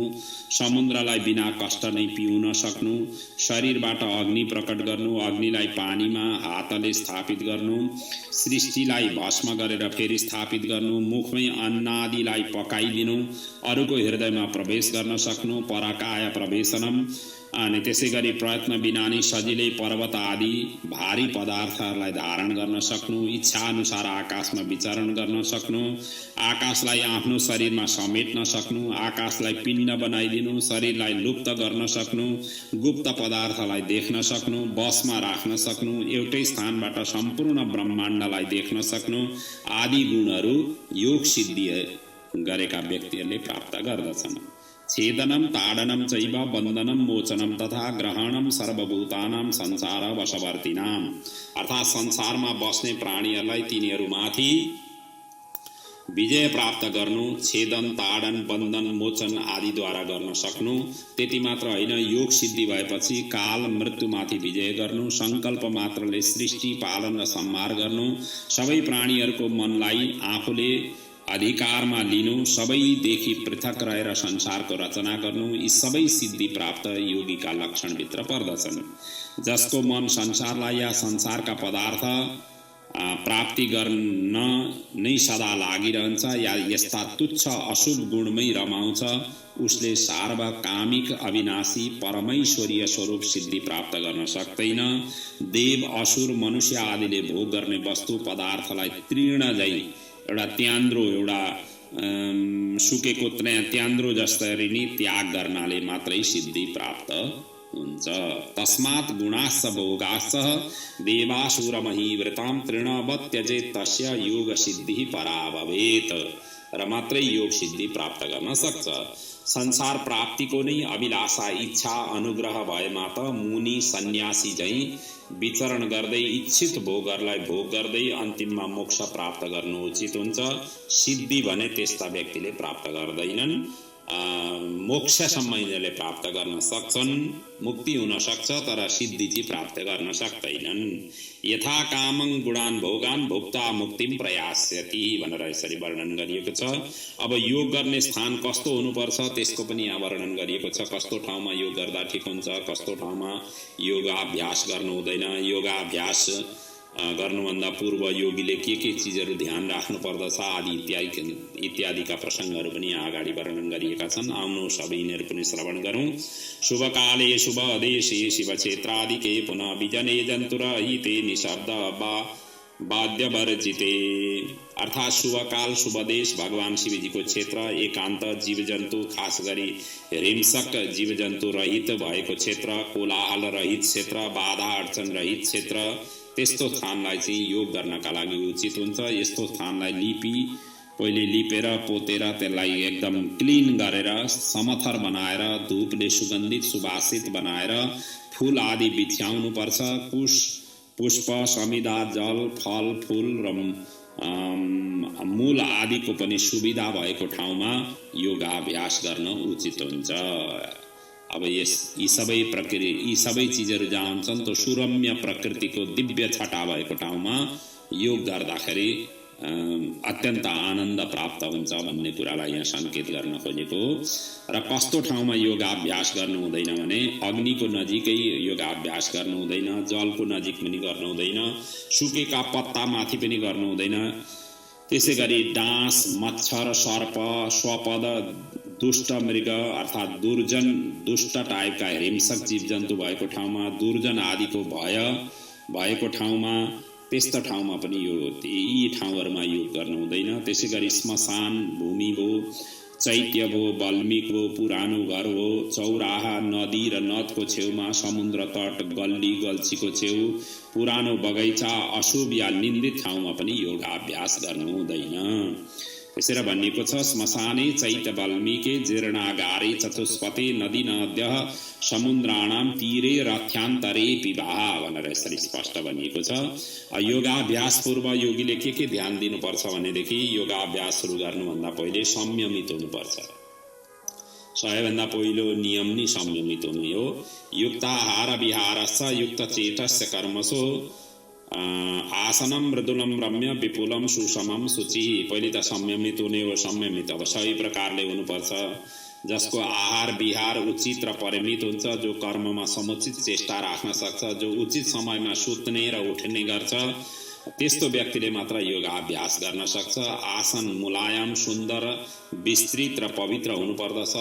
समुद्रलाई बिना कष्ट नै पिउन सक्नु, शरीरबाट अग्नि प्रकट गर्नु, अग्निलाई पानीमा हातले स्थापित गर्नु, सृष्टिलाई भस्म गरेर फेरि स्थापित गर्नु, मुखमै अन्नादिलाई पकाइदिनु, अरूको हृदयमा प्रवेश गर्न सक्नु, परकाय प्रवेशनम। अनि त्यसै गरी प्रयत्न बिना नै सजिलै पर्वत आदि भारी पदार्थहरूलाई धारण गर्न सक्नु, इच्छा अनुसार आकाशमा विचरण गर्न सक्नु, आकाशलाई आफ्नो शरीरमा समेट्न सक्नु, आकाशलाई पिण्ड बनाइदिनु, शरीरलाई लुप्त गर्न सक्नु, गुप्त पदार्थलाई देख्न सक्नु, बसमा राख्न सक्नु, एउटै स्थानबाट सम्पूर्ण ब्रह्माण्डलाई देख्न सक्नु आदि गुणहरू योग सिद्धि गरेका व्यक्तिहरूले प्राप्त गर्दछन्। छेदनम ताडनम चैव बन्धनम मोचनम तथा ग्रहणम सर्वभूतानां संसार वशवर्तिनाम। अर्थात् संसारमा बस्ने प्राणीहरूलाई तिनीहरूमाथि विजय प्राप्त गर्नु, छेदन, ताडन, बन्धन, मोचन आदिद्वारा गर्न सक्नु। त्यति मात्र होइन, योग सिद्धि भएपछि काल मृत्युमाथि विजय गर्नु, सङ्कल्प मात्रले सृष्टि पालन र संहार गर्नु, सबै प्राणीहरूको मनलाई आफूले अधिकारमा लिनु, सबैदेखि पृथक रहेर संसारको रचना गर्नु, यी सबै सिद्धि प्राप्त योगीका लक्षणभित्र पर्दछन्। जसको मन संसारलाई या संसारका पदार्थ प्राप्ति गर्न नै सदा लागिरहन्छ या यस्ता तुच्छ अशुभ गुणमै रमाउँछ, उसले सार्वकामिक अविनाशी परमैश्वरीय स्वरूप सिद्धि प्राप्त गर्न सक्दैन। देव, असुर, मनुष्य आदिले भोग गर्ने वस्तु पदार्थलाई तृण झै एउटा त्यान्द्रो, एउटा सुकेको त्यान्द्रो जस्तरी नै त्याग गर्नाले मात्रै सिद्धि प्राप्त हुन्छ। तस्मात् गुणाश्च भोगाश्च देवासुरमहीव्रतां तृणवत् त्यजेत् तस्य योग सिद्धि परा भवेत्। र मात्रै योग सिद्धि प्राप्त गर्न सक्छ। संसार प्राप्तिको नै अभिलाषा इच्छा अनुग्रह भएमा त मुनि सन्यासी झैं विचरण गर्दै इच्छित भोगहरूलाई भोग गर्दै अन्तिममा मोक्ष प्राप्त गर्नु उचित हुन्छ। सिद्धि भने त्यस्ता व्यक्तिले प्राप्त गर्दैनन्। मोक्षसम्म यिनीहरूले प्राप्त गर्न सक्छन्, मुक्ति हुन सक्छ, तर सिद्धि चाहिँ प्राप्त गर्न सक्दैनन्। यथा कामं गुणान भोगान भोक्ता मुक्तिम प्रयास्यति भनेर यसरी वर्णन गरिएको छ। अब योग गर्ने स्थान कस्तो हुनुपर्छ त्यसको पनि यहाँ वर्णन गरिएको छ। कस्तो ठाउँमा योग गर्दा ठिक हुन्छ, कस्तो ठाउँमा योगाभ्यास गर्नु हुँदैन, योगाभ्यास गर्नुभन्दा पूर्व योगीले के चीजहरू ध्यान राख्नु पर्दछ आदि इत्यादिका प्रसङ्गहरू पनि यहाँ अगाडि वर्णन गरिएका छन्। आउनु सबै यिनीहरू पनि श्रवण गरौँ। शुभकाले शुभ देशे शिव क्षेत्रादिके पुनः विजने जन्तुरहिते निशब्द वाद्यवर्जिते। अर्थात शुभकाल शुभ देश भगवान शिवजीको क्षेत्र, एकान्त जीव जन्तु खास गरी हिंसक जीव जन्तु रहित भएको क्षेत्र, कोलाहल रहित क्षेत्र, बाधा अडचन रहित क्षेत्र, त्यस्तो स्थानलाई चाहिँ योग गर्नका लागि उचित हुन्छ। यस्तो स्थानलाई पहिले लिपेर पोतेर त्यसलाई एकदम क्लिन गरेर समथर बनाएर धूपले सुगन्धित सुवासित बनाएर फूल आदि बिछ्याउनु पर्छ। पुष्प समिधा जल फल फूल र मूल आदिको पनि सुविधा भएको ठाउँमा योगाभ्यास गर्न उचित हुन्छ। अब यी सबै चिजहरू जहाँ हुन्छन् त्यो सुरम्य प्रकृतिको दिव्य छटा भएको ठाउँमा योग गर्दाखेरि अत्यन्त आनन्द प्राप्त हुन्छ भन्ने कुरालाई यहाँ संकेत गर्न खोजेको। र कस्तो ठाउँमा योगाभ्यास गर्नु हुँदैन भने अग्निको नजिकै योगाभ्यास गर्नु हुँदैन, जलको नजिक पनि गर्नु हुँदैन, सुकेका पत्ता माथि पनि गर्नु हुँदैन। त्यसै गरी डाँस, मच्छर, सर्प, स्वपद, दुष्ट मृग अर्थात दुर्जन दुष्ट टाइपका हिंसक जीव जन्तु भएको ठाउँमा, दुर्जन आदिको भय भएको ठाउँमा, त्यस्ता ठाउँमा पनि यी ठाउँहरूमा योग गर्नु हुँदैन। त्यसै गरी श्मशान भूमि हो, चैत्य हो, वाल्मीकि हो, पुरानो घर हो, चौराहा, नदी र नदको छेउमा, समुद्र तट, गल्ली गल्छीको छेउ, पुरानो बगैँचा, अशुभ या निन्दित ठाउँमा पनि योगाभ्यास गर्नु हुँदैन। त्यसरी भनिएको छ श्मशाने चैत्य वाल्मीकि जीर्णागारे चतुष्पथे नदी नद्यः समुद्राणाम तीरे रथ्यान्तरे पिबाह भनेर यसरी स्पष्ट भनिएको छ। योगाभ्यास पूर्व योगीले के ध्यान दिनुपर्छ भनेदेखि योगाभ्यास सुरु गर्नुभन्दा पहिले संयमित हुनुपर्छ। सबैभन्दा पहिलो नियम नै संयमित हुनु हो। युक्ताहार विहारस्य युक्त चेतस्य कर्मसु आसनम मृदुलम रम्य विपुलम सुषमम शुचि। पहिले त संयमित हुने हो। संयमित अब सही प्रकारले हुनुपर्छ, जसको आहार विहार उचित र परिमित हुन्छ, जो कर्ममा समुचित चेष्टा राख्न सक्छ, जो उचित समयमा सुत्ने र उठ्ने गर्छ, त्यस्तो व्यक्तिले मात्र योगाभ्यास गर्न सक्छ। आसन मुलायम सुन्दर विस्तृत र पवित्र हुनुपर्दछ।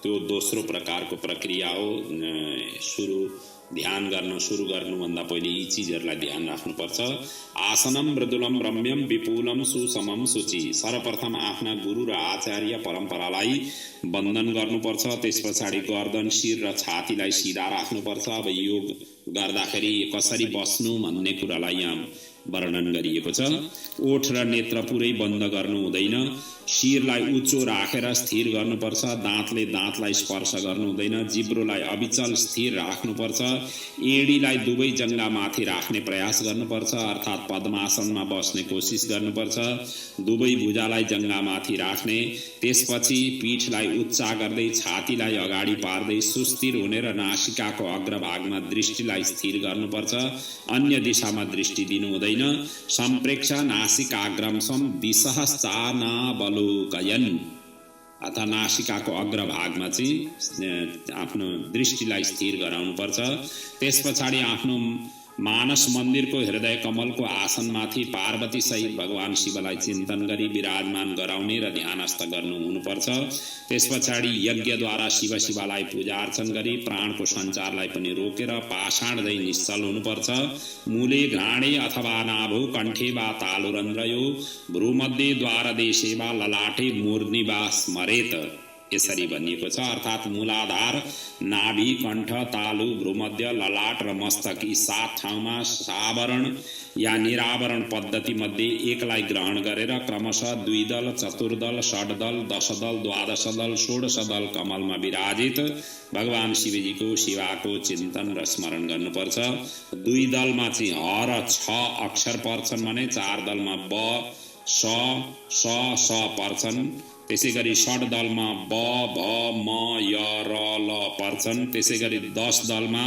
त्यो दोस्रो प्रकारको प्रक्रिया हो। ध्यान गर्न सुरु गर्नुभन्दा पहिले यी चिजहरूलाई ध्यान राख्नुपर्छ। आसनम मृदुलम रम्यम विपुलम सुसमम शुचि। सर्वप्रथम आफ्ना गुरु र आचार्य परम्परालाई वन्दन गर्नुपर्छ। त्यस पछाडि गर्दन शिर र छातीलाई सिधा राख्नुपर्छ। अब योग गर्दाखेरि कसरी बस्नु भन्ने कुरालाई यहाँ वर्णन गरिएको छ। ओठ र नेत्र पुरै बन्द गर्नु हुँदैन। शिरलाई उच्चो राखेर स्थिर गर्नुपर्छ। दाँतले दाँतलाई स्पर्श गर्नु हुँदैन। जिब्रोलाई अविचल स्थिर राख्नुपर्छ। एडीलाई दुवै जङ्गा माथि राख्ने प्रयास गर्नुपर्छ, अर्थात् पद्मासनमा बस्ने कोसिस गर्नुपर्छ। दुवै भुजालाई जङ्गा माथि राख्ने। त्यसपछि पीठलाई उच्चा गर्दै छातीलाई अगाडि पार्दै सुस्थिर हुने र नासिकाको अग्रभागमा दृष्टिलाई स्थिर गर्नुपर्छ। अन्य दिशामा दृष्टि दिनु हुँदैन। सम्प्रेक्ष नासिकाग्रमसम दिशश्चानावलोकयन्। अथवा नासिकाको अग्रभागमा चाहिँ आफ्नो दृष्टिलाई स्थिर गराउनुपर्छ। त्यस पछाडि आफ्नो मानस मन्दिरको हृदय कमलको आसनमाथि पार्वती सहित भगवान शिवलाई चिन्तन गरी विराजमान गराउने र ध्यानस्थ गर्नु हुनुपर्छ। त्यस पछाडि यज्ञद्वारा शिवलाई पूजा अर्चन गरी प्राणको सञ्चारलाई पनि रोकेर पाषाण झैं निश्चल हुनुपर्छ। मूले घ्राणे अथवा नाभौ कण्ठे वा तालुरन्ध्रयो भ्रूमध्ये द्वारदेशे वा ललाटे मूर्ध्नि वा स्मरेत। यसरी भनिएको छ। अर्थात् मूलाधार, नाभि, कण्ठ, तालु, भ्रूमध्य, ललाट र मस्तक यी 7 ठाउँमा सावरण या निरावरण पद्धति मध्ये एकलाई ग्रहण गरेर क्रमशः 2 दल, चतुर्दल, षड्दल, 10 दल, 12 दल, 16 दल कमलमा विराजित भगवान शिवजीको शिवाको चिन्तन र स्मरण गर्नुपर्छ। 2 दलमा चाहिँ ह र छ अक्षर पर्छन् भने 4 दलमा ब, स, स पर्छन्। त्यसैगरी षड दलमा ब, भ, म, य, र, ल पर्छन्। त्यसैगरी 10 दलमा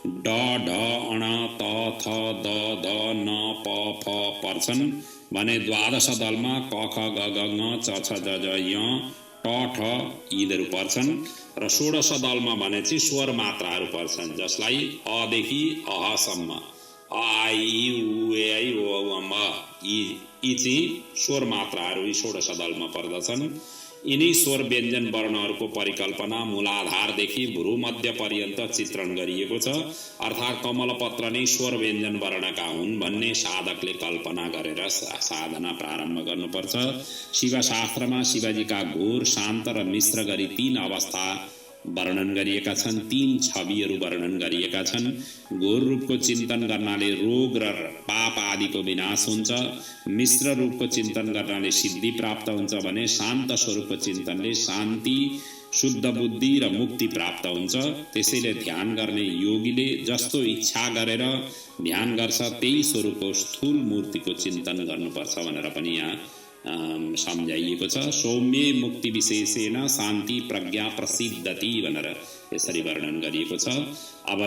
ड, ढ, अण, त, थ, द, ध, न, प, फ पर्छन् भने 12 दलमा क, ख, ग, घ, ङ, च, छ, ज, ज, य, ट, ठ यिनीहरू पर्छन्। र 16 दलमा भने चाहिँ स्वर मात्राहरू पर्छन्, जसलाई अ देखि अहसम्म अ, आ, इ, उ, ए, ऐ, ओ, औ, म यी चाहिँ स्वर मात्राहरू यी 16 दलमा पर्दछन्। यिनै स्वर व्यञ्जन वर्णहरूको परिकल्पना मूलाधारदेखि भ्रूमध्य पर्यन्त चित्रण गरिएको छ। अर्थात् कमलपत्र नै स्वर व्यञ्जन वर्णका हुन् भन्ने साधकले कल्पना गरेर साधना प्रारम्भ गर्नुपर्छ। शिवशास्त्रमा शिवजीका घोर, शान्त र मिश्र गरी 3 अवस्था वर्णन गरिएका छन्, 3 छविहरू वर्णन गरिएका छन्। घोर रूपको चिन्तन गर्नाले रोग र पाप आदिको विनाश हुन्छ, मिश्र रूपको चिन्तन गर्नाले सिद्धि प्राप्त हुन्छ भने शान्त स्वरूपको चिन्तनले शान्ति, शुद्ध बुद्धि र मुक्ति प्राप्त हुन्छ। त्यसैले ध्यान गर्ने योगीले जस्तो इच्छा गरेर ध्यान गर्छ त्यही स्वरूपको स्थूल मूर्तिको चिन्तन गर्नुपर्छ भनेर पनि यहाँ सम्झाइएको छ। सौम्य मुक्ति विशेषेण शान्ति प्रज्ञा प्रसिद्धति भनेर यसरी वर्णन गरिएको छ। अब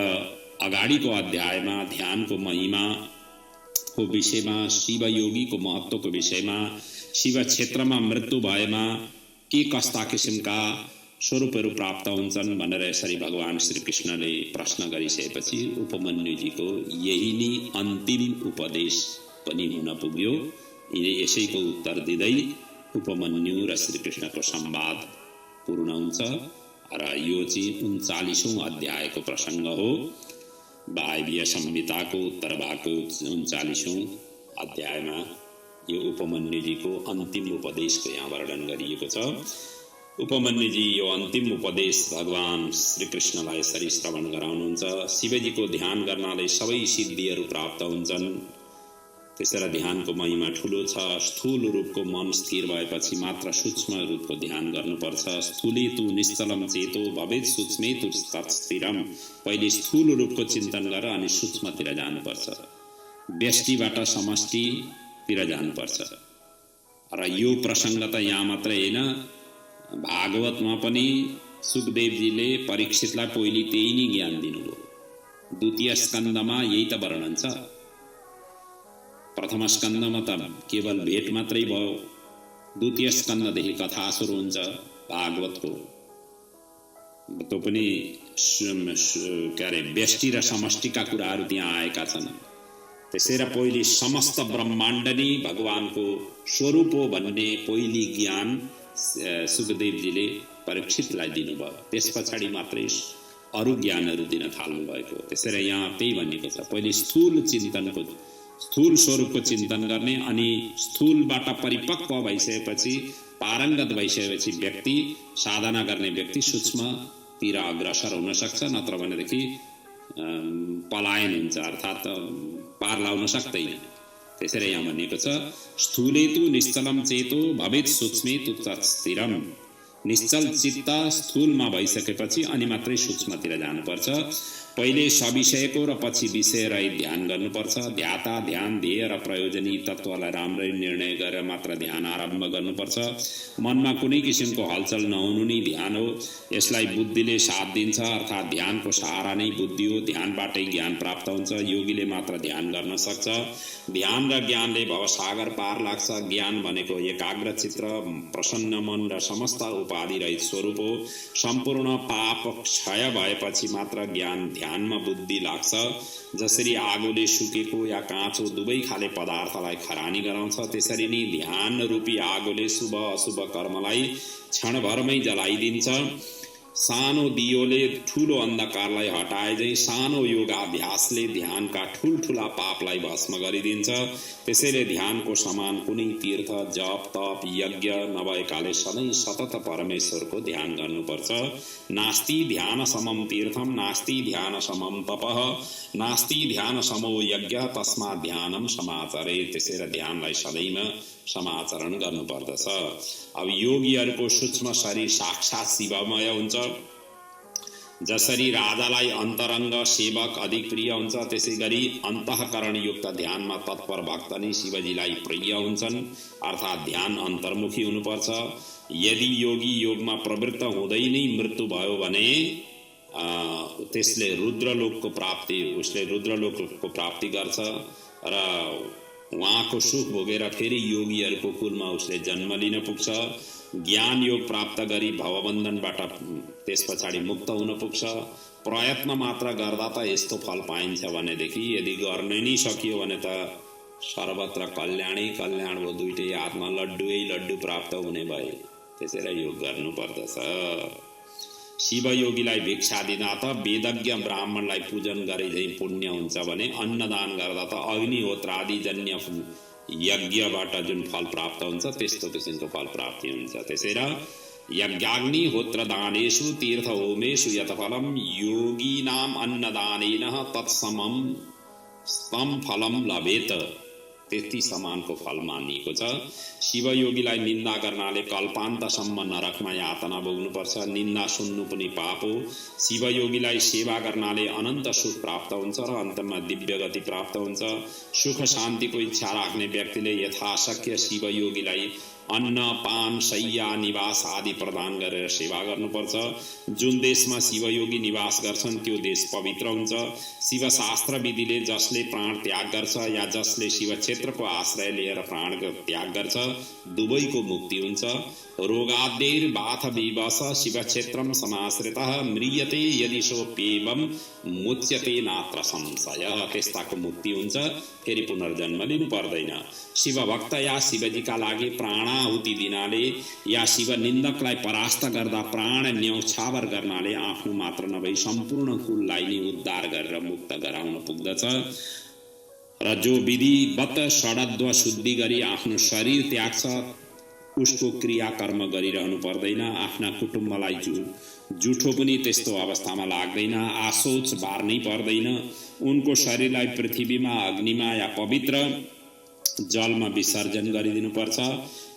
अगाडिको अध्यायमा ध्यानको महिमाको विषयमा, शिव योगीको महत्त्वको विषयमा, शिव क्षेत्रमा मृत्यु भएमा के कस्ता किसिमका स्वरूपहरू प्राप्त हुन्छन् भनेर यसरी भगवान श्रीकृष्णले प्रश्न गरिसकेपछि उपमन्युजीको यही नै अन्तिम उपदेश पनि हुन पुग्यो। यसैको उत्तर दिँदै उपमन्यु र श्रीकृष्णको संवाद पूर्ण हुन्छ र यो चाहिँ 39औं अध्यायको प्रसङ्ग हो। वायव्य संहिताको उत्तर भागको 39औं अध्यायमा यो उपमन्युजीको अन्तिम उपदेशको यहाँ वर्णन गरिएको छ। उपमन्युजी यो अन्तिम उपदेश भगवान श्रीकृष्णलाई यसरी श्रवण गराउनुहुन्छ। शिवजीको ध्यान गर्नाले सबै सिद्धिहरू प्राप्त हुन्छन्। त्यसैले ध्यानको महिमा ठुलो छ। स्थूल रूपको मन स्थिर भएपछि मात्र सूक्ष्म रूपको ध्यान गर्नुपर्छ। स्थूले तु निश्चलम चेतो भवेत् सूक्ष्मे तु तत्स्थिरम। पहिले स्थूल रूपको चिन्तन गर अनि सूक्ष्मतिर जानुपर्छ, व्यष्टिबाट समष्टितिर जानुपर्छ। र यो प्रसङ्ग त यहाँ मात्रै होइन, भागवतमा पनि सुखदेवजीले परीक्षितलाई पहिले त्यही नै ज्ञान दिनुभयो। 2य स्कन्धमा यही त वर्णन छ। प्रथम स्कन्धमा त केवल भेट मात्रै भयो, 2य स्कन्धदेखि कथा सुरु हुन्छ भागवतको। त्यो पनि व्यष्टि र समष्टिका कुराहरू त्यहाँ आएका छन्। त्यसैले पहिले समस्त ब्रह्माण्ड नै भगवानको स्वरूप हो भन्ने पहिली ज्ञान सुखदेवजीले परीक्षितलाई दिनुभयो। त्यस पछाडि मात्रै अरू ज्ञानहरू दिन थाल्नु भएको। त्यसैले यहाँ त्यही भनिएको छ, पहिले स्थूल चिन्तनको, स्थूल स्वरूपको चिन्तन गर्ने अनि स्थूलबाट परिपक्व भइसकेपछि, पारङ्गत भइसकेपछि व्यक्ति, साधना गर्ने व्यक्ति सूक्ष्मतिर अग्रसर हुन सक्छ। नत्र भनेदेखि पलायन हुन्छ, अर्थात् पार लाउन सक्दैन। त्यसैले यहाँ भनिएको छ, स्थूले तु निश्चलम चेतो भवेत् सूक्ष्मे तु तत्स्थिरम। निश्चल चित्त स्थूलमा भइसकेपछि अनि मात्रै सूक्ष्मतिर जानुपर्छ। पहिले सविषयको र पछि विषय रहित ध्यान गर्नुपर्छ। ध्याता ध्यान ध्येय र प्रयोजनी तत्त्वलाई राम्ररी निर्णय गरेर मात्र ध्यान आरम्भ गर्नुपर्छ। मनमा कुनै किसिमको हलचल नहुनु नै ध्यान हो। यसलाई बुद्धिले साथ दिन्छ, अर्थात् ध्यानको सहारा नै बुद्धि हो। ध्यानबाटै ज्ञान प्राप्त हुन्छ। योगीले मात्र ध्यान गर्न सक्छ। ध्यान र ज्ञानले भवसागर पार लाग्छ। ज्ञान भनेको एकाग्र चित्र, प्रसन्न मन र समस्त उपाधि रहित स्वरूप हो। सम्पूर्ण पाप क्षय भएपछि मात्र ज्ञान ध्यानमा बुद्धि लाग्छ। जसरी आगोले सुकेको या काँचो दुवै खाले पदार्थलाई खरानी गराउँछ, त्यसरी नै ध्यान रूपी आगोले शुभ अशुभ कर्मलाई क्षणभरमै जलाइदिन्छ। सानो दियोले ठूलो अन्धकारलाई हटाए झैं सानो योगाभ्यासले ध्यानका ठूलठूला पापलाई भस्म गरिदिन्छ। त्यसैले ध्यानको समान कुनै तीर्थ, जप, तप, यज्ञ नभएकाले सधैँ सतत परमेश्वरको ध्यान गर्नुपर्छ। नास्ति ध्यान समम तीर्थम, नास्ति ध्यान समम तपः, नास्ति ध्यान समो यज्ञ, तस्मात् ध्यानम समाचरे। त्यसैले ध्यानलाई सधैँ समाचरण गर्नुपर्दछ। अब योगीहरूको सूक्ष्म शरीर साक्षात शिवमय हुन्छ। जसरी राजालाई अन्तरङ्ग सेवक अधिक प्रिय हुन्छ, त्यसै गरी अन्तःकरण युक्त ध्यानमा तत्पर भक्त नै शिवजीलाई प्रिय हुन्छन्। अर्थात् ध्यान अन्तर्मुखी हुनुपर्छ। यदि योगी योगमा प्रवृत्त हुँदै नै मृत्यु भयो भने त्यसले उसले रुद्रलोकको प्राप्ति गर्छ र उहाँको सुख भोगेर फेरि योगीहरूको कुलमा उसले जन्म लिन पुग्छ। ज्ञान योग प्राप्त गरी भवबन्धनबाट त्यस पछाडि मुक्त हुन पुग्छ। प्रयत्न मात्र गर्दा त यस्तो फल पाइन्छ भनेदेखि यदि गर्न नै सकियो भने त सर्वत्र कल्याणै कल्याण हो। दुईटै हातमा लड्डु प्राप्त हुने भए। त्यसैले योग गर्नुपर्दछ। शिवयोगीलाई भिक्षा दिँदा त वेदज्ञ ब्राह्मणलाई पूजन गरे झैं पुण्य हुन्छ भने अन्नदान गर्दा त अग्निहोत्र आदि जन्य यज्ञबाट जुन फल प्राप्त हुन्छ त्यस्तो किसिमको फल प्राप्ति हुन्छ। त्यसैले यज्ञाग्निहोत्र दानेषु तीर्थ होमेषु यत फलम योगीनाम अन्नदानेन तत्समम स्तम फलम लभेत। त्यति समानको फल मानिएको छ। शिवयोगीलाई निन्दा गर्नाले कल्पान्तसम्म नरकमा यातना भोग्नुपर्छ। निन्दा सुन्नु पनि पाप हो। शिवयोगीलाई सेवा गर्नाले अनन्त सुख प्राप्त हुन्छ र अन्तमा दिव्य गति प्राप्त हुन्छ। सुख शान्तिको इच्छा राख्ने व्यक्तिले यथाशक्य शिवयोगीलाई अन्न, पान, शय्या, निवास आदि प्रदान गरेर सेवा गर्नुपर्छ। जुन देशमा शिवयोगी निवास गर्छन् त्यो देश पवित्र हुन्छ। शिवशास्त्र विधिले जसले प्राण त्याग गर्छ या जसले शिव क्षेत्रको आश्रय लिएर प्राण त्याग गर्छ दुवैको मुक्ति हुन्छ। रोगाद्यैर्बाथ विवश शिवक्षेत्रम समाश्रितः म्रियते यदि सोप्येवं मुच्यते नात्र संशय। त्यस्ताको मुक्ति हुन्छ, फेरि पुनर्जन्म लिनु पर्दैन। शिवभक्त या शिवजीका लागि प्राणाहुति दिनाले या शिव निन्दकलाई परास्त गर्दा प्राण न्यौछावर गर्नाले आफ्नो मात्र नभई सम्पूर्ण कुललाई नै उद्धार गरेर मुक्त गराउन पुग्दछ। र जो विधिवत षडद्व शुद्धि गरी आफ्नो शरीर त्याग्छ उसको क्रियाकर्म गरिरहनु पर्दैन। आफ्ना कुटुम्बलाई जुठो पनि त्यस्तो अवस्थामा लाग्दैन। आशोच बार्नै पर्दैन। उनको शरीरलाई पृथ्वीमा, अग्निमा या पवित्र जलमा विसर्जन गरिदिनुपर्छ।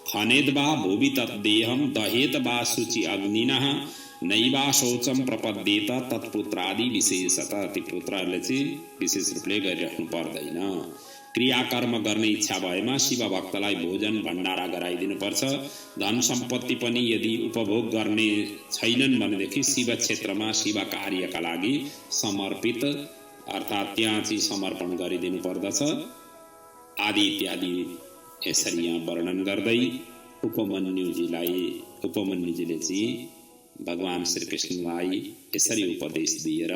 खनेद्वा भुवि तद्देहम दहेत वा शुचि अग्निनः नैवा शौचम प्रपद्येत तत्पुत्रादि विशेषतः। ती पुत्रहरूले चाहिँ विशेष रूपले गरिराख्नु पर्दैन। क्रियाकर्म गर्ने इच्छा भएमा शिवभक्तलाई भोजन भण्डारा गराइदिनुपर्छ। धन सम्पत्ति पनि यदि उपभोग गर्ने छैनन् भनेदेखि शिव क्षेत्रमा शिव कार्यका लागि समर्पित अर्थात् त्यहाँ चाहिँ समर्पण गरिदिनु पर्दछ आदि इत्यादि। यसरी यहाँ वर्णन गर्दै उपमन्युजीले चाहिँ भगवान श्रीकृष्णलाई यसरी उपदेश दिएर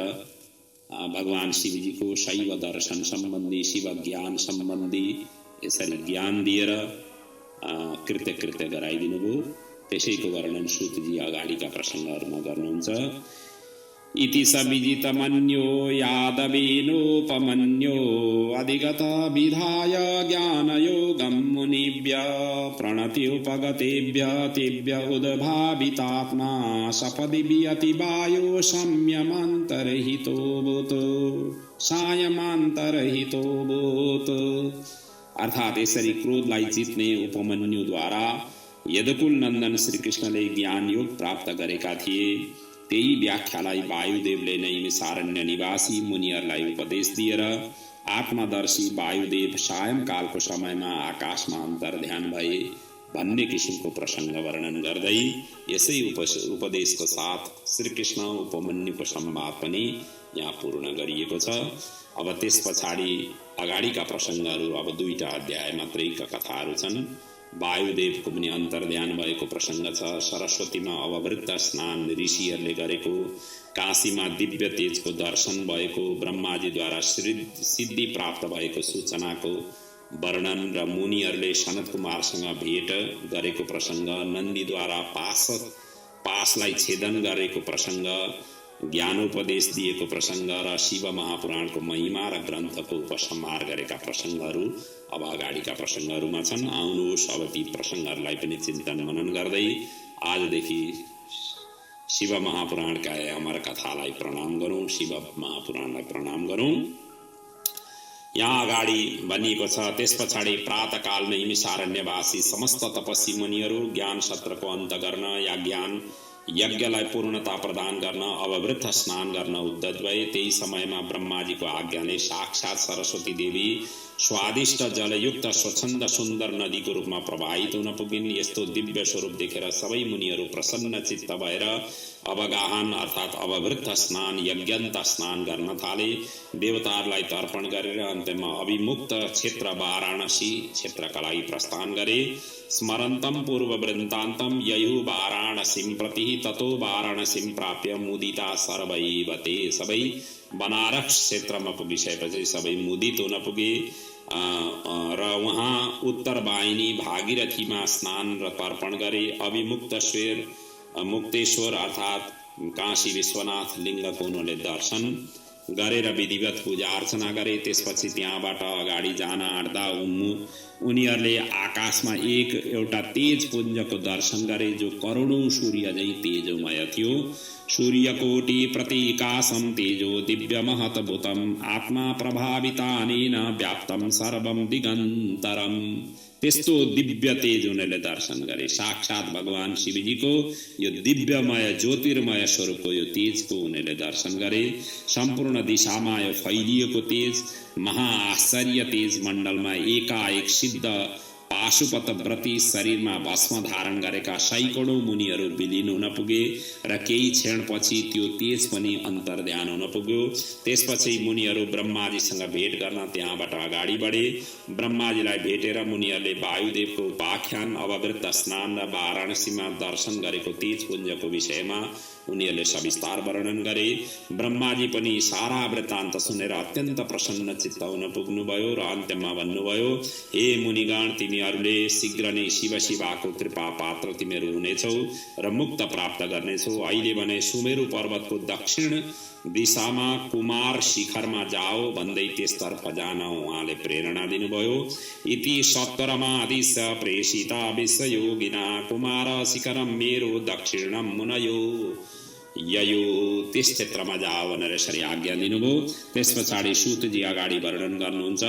भगवान शिवजीको शैव दर्शन सम्बन्धी, शिव ज्ञान सम्बन्धी यसरी ज्ञान दिएर कृत्य गराइदिनु भयो। त्यसैको वर्णन सूतजी अगाडिका प्रसङ्गहरूमा गर्नुहुन्छ। इति स विजितमन्यो यादवेनोपमन्यो अधिगत विधाय ज्ञानयोगं मुनिभ्य प्रणत्युपगतेभ्य तेभ्य उद्भावितात्मा सपदि वियति वायो संयमान्तरहितो भूत। अर्थात् यसरी क्रोधलाई जित्ने उपमन्युद्वारा यदुकुल नन्दन श्रीकृष्णले ज्ञान योग प्राप्त गरेका थिए। त्यही व्याख्यालाई वायुदेवले नैमिषारण्य निवासी मुनिहरूलाई उपदेश दिएर आत्मदर्शी वायुदेव सायंकालको समयमा आकाशमा अन्तर्ध्यान भए भन्ने किसिमको प्रसङ्ग वर्णन गर्दै यसै उपदेशको साथ श्रीकृष्ण उपमन्युको संवाद पनि यहाँ पूर्ण गरिएको छ। अब त्यस पछाडि अगाडिका प्रसङ्गहरू अब 2टा अध्याय मात्रैका कथाहरू छन्। वायुदेवको पनि अन्तर्ध्यान भएको प्रसङ्ग छ। सरस्वतीमा अववृत्त स्नान ऋषिहरूले गरेको, काशीमा दिव्य तेजको दर्शन भएको, ब्रह्माजीद्वारा सिद्धि प्राप्त भएको सूचनाको वर्णन र मुनिहरूले सनत कुमारसँग भेट गरेको प्रसङ्ग, नन्दीद्वारा पासलाई छेदन गरेको प्रसङ्ग, ज्ञानोपदेश दिएको प्रसङ्ग र शिव महापुराणको महिमा र ग्रन्थको उपसंहार गरेका प्रसङ्गहरू अब अगाडिका प्रसङ्गहरूमा छन्। आउनुहोस् अब ती प्रसङ्गहरूलाई पनि चिन्तन मनन गर्दै आजदेखि शिव महापुराणका अमर कथालाई प्रणाम गरौँ, शिव महापुराणलाई प्रणाम गरौँ। यहाँ अगाडि भनिएको छ, त्यस पछाडि प्रातकाल नैमिषारण्यवासी समस्त तपस्वी मुनिहरू ज्ञान सत्रको अन्त गर्न या ज्ञान यज्ञलाई पूर्णता प्रदान गर्न अववृद्ध स्नान गर्न उद्यत भए। त्यही समयमा ब्रह्माजीको आज्ञाले साक्षात सरस्वती देवी स्वादिष्ट जलयुक्त स्वच्छन्द सुन्दर नदीको रूपमा प्रवाहित हुन पुगिन्। यस्तो दिव्य स्वरूप देखेर सबै मुनिहरू प्रसन्न चित्त भएर अवगाहन अर्थात् अववृद्ध स्नान यज्ञन्त स्नान गर्न थाले। देवताहरूलाई तर्पण गरेर अन्त्यमा अभिमुक्त क्षेत्र वाराणसी क्षेत्रका लागि प्रस्थान गरे। स्मरन्तम पूर्व वृन्तान्तम ययु वाराणसीं प्रति ततो वाराणसीं प्राप्य मुदिता सर्वैव ते। सबै बनारस क्षेत्रमा पुगिसकेपछि सबै मुदित हुन पुगे र उहाँ उत्तर वाहिनी भागीरथीमा स्नान र तर्पण गरे। मुक्तेश्वर अर्थात् काशी विश्वनाथ लिङ्गको उनीहरूले दर्शन गरेर विधिवत पूजा अर्चना गरे। त्यसपछि त्यहाँबाट अगाडि जान आँट्दा उनीहरूले आकाशमा एउटा तेज पुञ्जको दर्शन गरे जो करोडौं सूर्य झैं तेजोमय थियो। सूर्यकोटि प्रतीकाशं तेजो दिव्य महतभूतम आत्मा प्रभावितानेन व्याप्तम सर्वम दिगन्तरम। त्यस्तो दिव्य तेज उनीहरूले दर्शन गरे। साक्षात भगवान शिवजीको यो दिव्यमय ज्योतिर्मय स्वरूपको यो तेजको उनीहरूले दर्शन गरे। सम्पूर्ण दिशामा यो फैलिएको तेज महाआश्चर्य तेज मण्डलमा एकाएक सिद्ध पाशुपत व्रती शरीरमा भस्म धारण गरेका सैकडौं मुनिहरू विलीन हुन पुगे र केही क्षणपछि त्यो तेज पनि अन्तर्ध्यान हुन पुग्यो। त्यसपछि मुनिहरू ब्रह्माजीसँग भेट गर्न त्यहाँबाट अगाडि बढे। ब्रह्माजीलाई भेटेर मुनिहरूले वायुदेवको उपाख्यान अववृद्ध स्नान र वाराणसीमा दर्शन गरेको तेज पुञ्जको विषयमा उनीहरूले सविस्तार वर्णन गरे। ब्रह्माजी पनि सारा वृत्तान्त सुनेर अत्यन्त प्रसन्न चित्त हुन पुग्नुभयो र अन्त्यमा भन्नुभयो, हे मुनिगण, तिमीहरूले शीघ्र नै शिवशिवाको कृपा पात्र तिमीहरू हुनेछौ र मुक्त प्राप्त गर्नेछौ। अहिले भने सुमेरु पर्वतको दक्षिण दिशामा कुमार शिखरमा जाओ भन्दै त्यसतर्फ जान उहाँले प्रेरणा दिनुभयो। इति सत्तरमादिश प्रेषिता विश्वयोगिना कुमार शिखरम मेरो दक्षिणम मुनयो ययो। त्यस क्षेत्रमा जाओ भनेर यसरी आज्ञा दिनुभयो। त्यस पछाडि सूतजी अगाडि वर्णन गर्नुहुन्छ,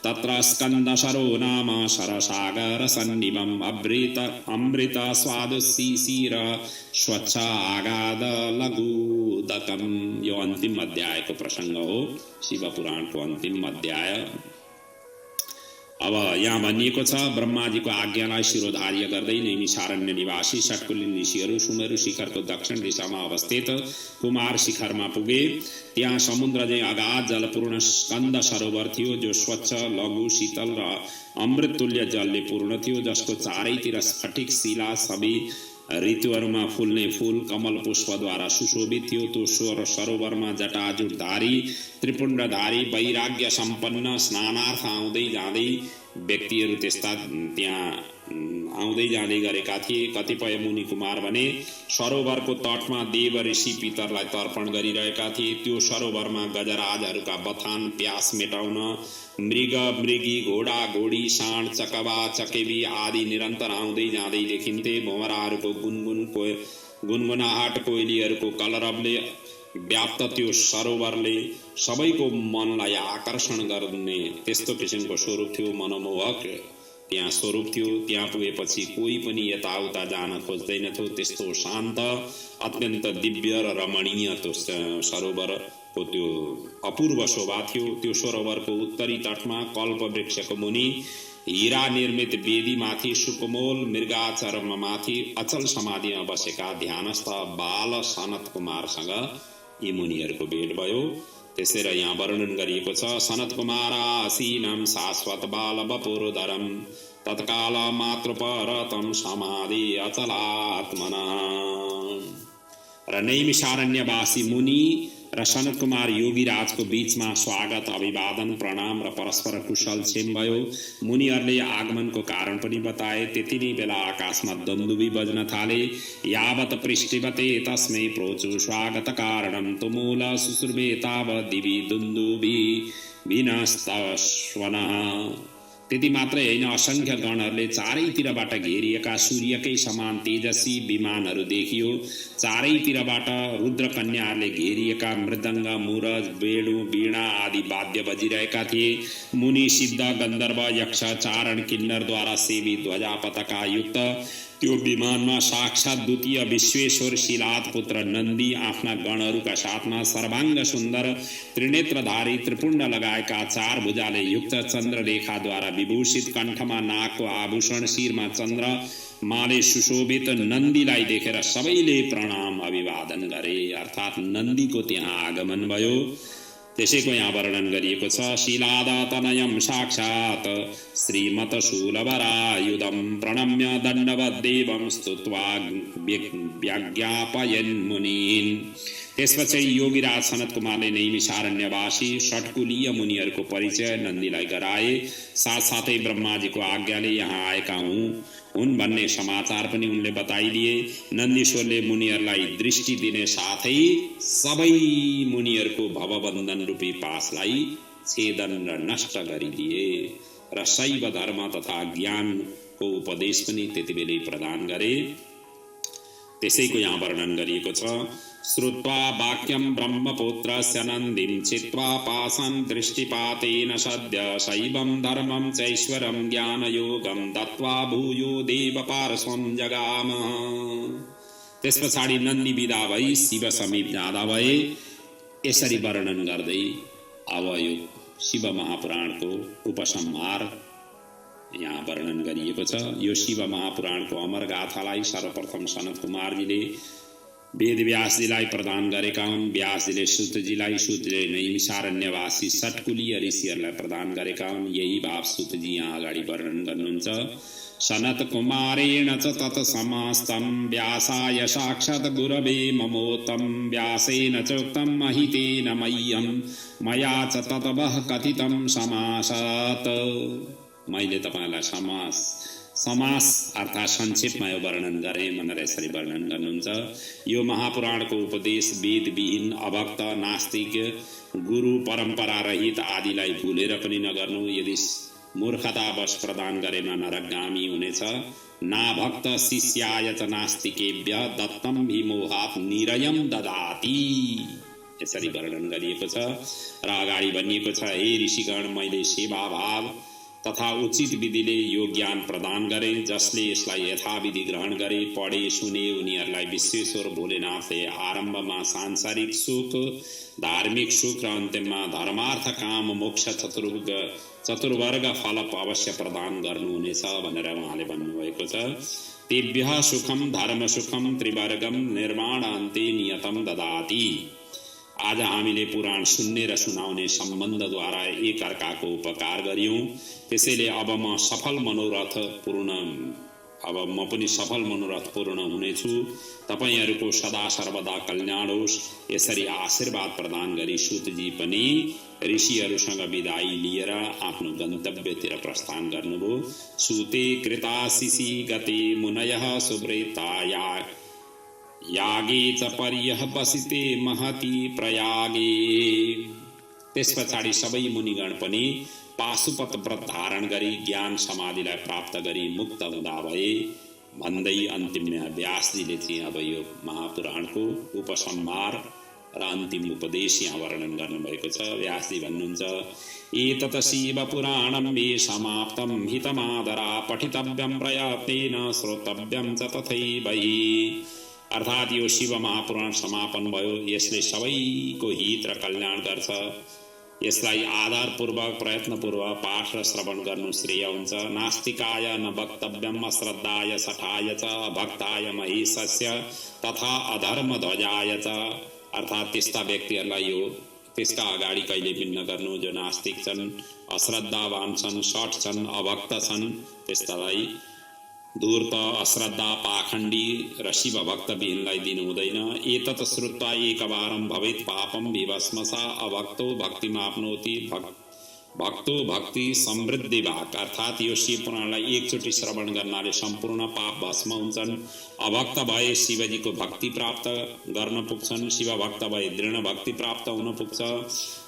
तत्र स्कन्दशरो नाम सरसागर सन्निभम अमृत स्वादुशिशिर स्वच्छ आगाध लघुदकम। यो अन्तिम अध्यायको प्रसङ्ग हो, शिव पुराणको अन्तिम अध्याय। अब यहाँ भनिएको छ, ब्रह्माजीको आज्ञालाई शिरोधार्य गर्दै नैमिषारण्य निवासी षट्कुली ऋषिहरू सुमेरु शिखरको दक्षिण दिशामा अवस्थित कुमार शिखरमा पुगे। त्यहाँ समुद्र झैं अगाध जलपूर्ण स्कन्द सरोवर थियो जो स्वच्छ लघु शीतल र अमृततुल्य जलले पूर्ण थियो, जसको चारैतिर स्फटिक शिला सबै ऋतुहरूमा फुल्ने फूल कमल पुष्पद्वारा सुशोभित थियो। त्यो सरोवरमा जटाजुटधारी त्रिपुण्डधारी वैराग्य सम्पन्न स्नानार्थ आउँदै जाँदै व्यक्तिहरू त्यस्ता त्यहाँ आउँदै जाँदै गरेका थिए। कतिपय मुनि कुमार भने सरोवरको तटमा देव ऋषि पितरलाई तर्पण गरिरहेका थिए। त्यो सरोवरमा गजराजहरूका बथान प्यास मेटाउन मृग मृगी घोडा घोडी साँड चकवा चकेबी आदि निरन्तर आउँदै जाँदै देखिन्थे। भँवराहरूको गुनगुनाहट कोइलीहरूको कलरवले व्याप्त त्यो सरोवरले सबैको मनलाई आकर्षण गर्ने त्यस्तो किसिमको स्वरूप थियो, मनमोहक त्यहाँ स्वरूप थियो। त्यहाँ पुगेपछि कोही पनि यताउता जान खोज्दैनथ्यो। त्यस्तो शान्त अत्यन्त दिव्य र रमणीय त्यो सरोवरको त्यो अपूर्व शोभा थियो। त्यो सरोवरको उत्तरी तटमा कल्प वृक्षको मुनि हीरा निर्मित वेदीमाथि सुकोमल मृगाचर्ममाथि अचल समाधिमा बसेका ध्यानस्थ बाल सनत कुमारसँग यी मुनिहरूको भेट भयो। त्यसैले यहाँ वर्णन गरिएको छ, सनत कुमारासीनं शाश्वत बाल वपुरोदरम तत्काल मातृपरतम समाधि अचलात्मना। र नैमिषारण्यवासी मुनि र सनत कुमार योगीराजको बीचमा स्वागत अभिवादन प्रणाम र परस्पर कुशल क्षेम भयो। मुनिहरूले आगमनको कारण पनि बताए। त्यति नै बेला आकाशमा दन्दुबी बज्न थाले। यावत पृष्ठिवते तस्मै प्रोचु स्वागत कारणं तुमूल सुसुर्वे तावत् दिवि दुन्दुबी विनस्तस्वनः। त्यति मात्रै होइन, असंख्य गणहरूले चारैतिरबाट घेरिएका सूर्यकै समान तेजस्वी विमानहरू देखियो। चारैतिरबाट रुद्रकन्याहरूले घेरिएका मृदङ्ग, मुरज, वेणु, वीणा आदि वाद्य बजिरहेका थिए। मुनि, सिद्ध, गन्धर्व, यक्ष, चारण, किन्नरद्वारा सेवी ध्वजा पताका युक्त त्यो विमानमा साक्षात द्वितीय विश्वेश्वर शिलाद पुत्र नन्दी आफ्ना गणहरूका साथमा सर्वाङ्ग सुन्दर त्रिनेत्रधारी त्रिपुण्ड लगाएका चार भुजाले युक्त चन्द्ररेखाद्वारा विभूषित कण्ठमा नागको आभूषण, शिरमा चन्द्र माले सुशोभित नन्दीलाई देखेर सबैले प्रणाम अभिवादन गरे। अर्थात् नन्दीको त्यहाँ आगमन भयो। त्यसैको यहाँ वर्णन गरिएको छ। शीलादतनयं साक्षात् श्रीमतशूलवरायुधं प्रणम्य दण्डवद्देवं स्तुत्वा व्यज्ञापयन् मुनीन्। त्यसपछि योगीराज सनत कुमारले नैमिषारण्यवासी षट्कुलीय मुनिहरूको परिचय नन्दीलाई गराए। साथसाथै ब्रह्माजीको आज्ञाले यहाँ आएका हुन् भन्ने समाचार पनि उनले बताइदिए। नन्दीश्वरले मुनिहरूलाई दृष्टि दिने साथै सबै मुनिहरूको भवबन्धन रूपी पासलाई छेदन र नष्ट गरिदिए र शैव धर्म तथा ज्ञानको उपदेश पनि त्यतिबेलै प्रदान गरे। त्यसैको यहाँ वर्णन गरिएको छ। श्रुत्वा वाक्यं ब्रह्मपुत्रस्य नन्दीं चित्वा पासन् दृष्टिपातेन सद्य शैवं धर्मं चैश्वरं ज्ञानयोगं दत्त्वा भूयो देवपार्श्वं जगाम। त्यस पछाडि नन्दी विदा भई शिव समीप जाँदा भए। यसरी वर्णन गर्दै अब यो शिव महापुराणको उपसंहार यहाँ वर्णन गरिएको छ। यो शिव महापुराणको अमर गाथालाई सर्वप्रथम सनत कुमारजीले वेद व्यासजीलाई प्रदान गरेका हुन्। व्यासजीले सुतजीलाई, सुतले नैमिषारण्यवासी षट्कुलीय ऋषिहरूलाई प्रदान गरेका हुन्। यही भाव सुतजी यहाँ अगाडि वर्णन गर्नुहुन्छ। सनत कुमारेण च तत्समस्तं व्यासाय साक्षात् गुरवे ममोत्तं व्यासेन चोक्तं महितेन मह्यं मया च ततवः कथितं समासात्। मैले तपाईलाई समास अर्थात् संक्षेपमा यो वर्णन गरेँ भनेर यसरी वर्णन गर्नुहुन्छ। यो महापुराणको उपदेश वेदविहीन, अभक्त, नास्तिक, गुरु परम्परा रहित आदिलाई भुलेर पनि नगर्नु। यदि मूर्खतावश प्रदान गरेमा नरकगामी हुनेछ। नाभक्त शिष्याय च नास्तिकेभ्य दत्तं विमोहात् निरयं ददाति। यसरी वर्णन गरिएको छ र अगाडि भनिएको छ, हे ऋषिगण, मैले सेवाभाव तथा उचित विधिले यो ज्ञान प्रदान गरे। जसले यसलाई यथाविधि ग्रहण गरे, पढे, सुने, उनीहरूलाई विश्वेश्वर भोलेनाथले आरम्भमा सांसारिक सुख, धार्मिक सुख र अन्त्यमा धर्मार्थ काम मोक्ष चतुर्वर्ग फल अवश्य प्रदान गर्नुहुनेछ भनेर उहाँले भन्नुभएको छ। तेभ्यः सुखम धर्म सुखम त्रिवर्गम निर्माणान्ते नियतम ददाति। आज हामीले पुराण सुन्ने र सुनाउने सम्बन्धद्वारा एक अर्काको उपकार गर्यौं। त्यसैले अब म पनि सफल मनोरथ पूर्ण हुनेछु। तपाईहरूको सदा सर्वदा कल्याण होस्। यसरी आशीर्वाद प्रदान गरी सुतजी पनि ऋषिहरूसँग विदाई लिएर आफ्नो गन्तव्यतिर प्रस्थान गर्नुभयो। सुते कृताशिषि गते मुनयः सुव्रताया यागे च पर्यवसिते महति प्रयागे। त्यस पछाडि सबै मुनिगण पनि पाशुपत व्रत धारण गरी ज्ञान समाधिलाई प्राप्त गरी मुक्त हुँदा भए भन्दै अन्तिममा व्यासजीले चाहिँ अब यो महापुराणको उपसंहार र अन्तिम उपदेश यहाँ वर्णन गर्नुभएको छ। व्यासजी भन्नुहुन्छ, एतत् शिव पुराणं मे समाप्तं हितमादरा पठितव्यं प्रयत्नेन श्रोतव्यं च तथैवहि। अर्थात् यो शिव महापुराण समापन भयो। यसले सबैको हित र कल्याण गर्छ। यसलाई आधारपूर्वक प्रयत्नपूर्वक पाठ र श्रवण गर्नु श्रेय हुन्छ। नास्तिकाय न वक्तव्यम अश्रद्धाय सठाय च भक्ताय महेशस्य तथा अधर्म ध्वजाय च। अर्थात् त्यस्ता व्यक्तिहरूलाई यो त्यसका अगाडि कहिले पनि नगर्नु जो नास्तिक छन्, अश्रद्धावान छन्, सठ छन्, अभक्त छन्। त्यस्तालाई धूर्त अश्रद्धा पाखण्डी र शिव भक्त विहीनलाई दिनु हुँदैन। एतत् श्रुत्वा एकवारं भवेत् पापं विभस्मसा अभक्तो भक्तिमाप्नोति भक्तो भक्ति समृद्धि भाग। अर्थात् यो शिव पुराणलाई एकचोटि श्रवण गर्नाले सम्पूर्ण पाप भस्म हुन्छन्। अभक्त भए शिवजीको भक्ति प्राप्त गर्न पुग्छन्, शिव भक्त भए दृढ भक्ति प्राप्त हुन पुग्छ।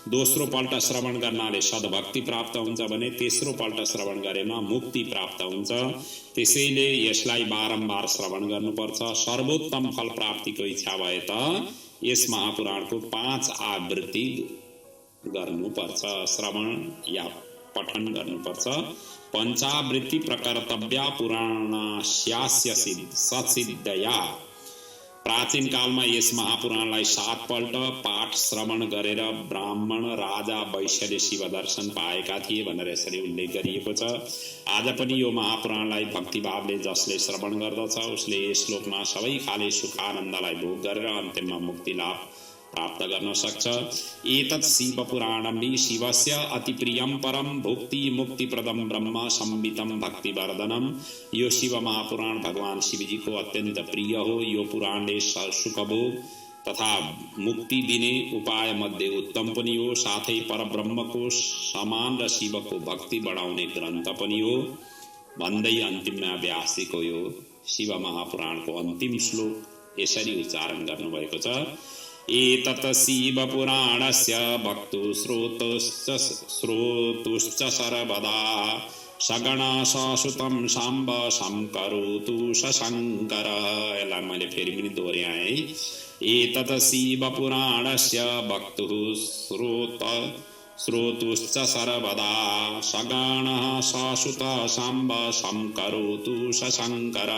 दोस्रो पल्ट श्रवण गर्नाले सद्भक्ति प्राप्त हुन्छ भने तेस्रो पल्ट श्रवण गरेमा मुक्ति प्राप्त हुन्छ। त्यसैले यसलाई बारम्बार श्रवण गर्नुपर्छ। सर्वोत्तम फल प्राप्तिको इच्छा भए त यस महापुराणको 5 आवृत्ति गर्नुपर्छ, श्रवण या पठन गर्नुपर्छ। पञ्चावृत्ति प्रकर्तव्या पुराणस्यास्य सत्सिद्धया। प्राचीन कालमा यस महापुराणलाई 7 पल्ट पाठ श्रवण गरेर ब्राह्मण राजा वैश्यले शिव दर्शन पाएका थिए भनेर यसरी उल्लेख गरिएको छ। आज पनि यो महापुराणलाई भक्तिभावले जसले श्रवण गर्दछ उसले यस श्लोकमा सबै खाले सुखानन्दलाई भोग गरेर अन्त्यमा मुक्ति लाभ प्राप्त गर्न सक्छ। एतत् शिव पुराणं हि शिवस्य अति प्रियं परम भुक्ति मुक्ति प्रदम ब्रह्म संवितम भक्तिवर्धनम। यो शिव महापुराण भगवान शिवजीको अत्यन्त प्रिय हो। यो पुराणले सुखभोग तथा मुक्ति दिने उपाय मध्ये उत्तम पनि हो। साथै परब्रह्मको समान र शिवको भक्ति बढाउने ग्रन्थ पनि हो भन्दै अन्तिममा व्यासजीको यो शिव महापुराणको अन्तिम श्लोक यसरी उच्चारण गर्नुभएको छ। एतत् शिव पुराणस्य भक्तो श्रोतुश्च सर्वदा सगण ससुतं साम्ब संकरोतु सशंकर। यसलाई मैले फेरि पनि दोहोर्याएँ। एतत् शिव पुराणस्य भक्तो श्रोतुश्च सर्वदा सगण ससुत साम्ब संकरोतु सशंकर।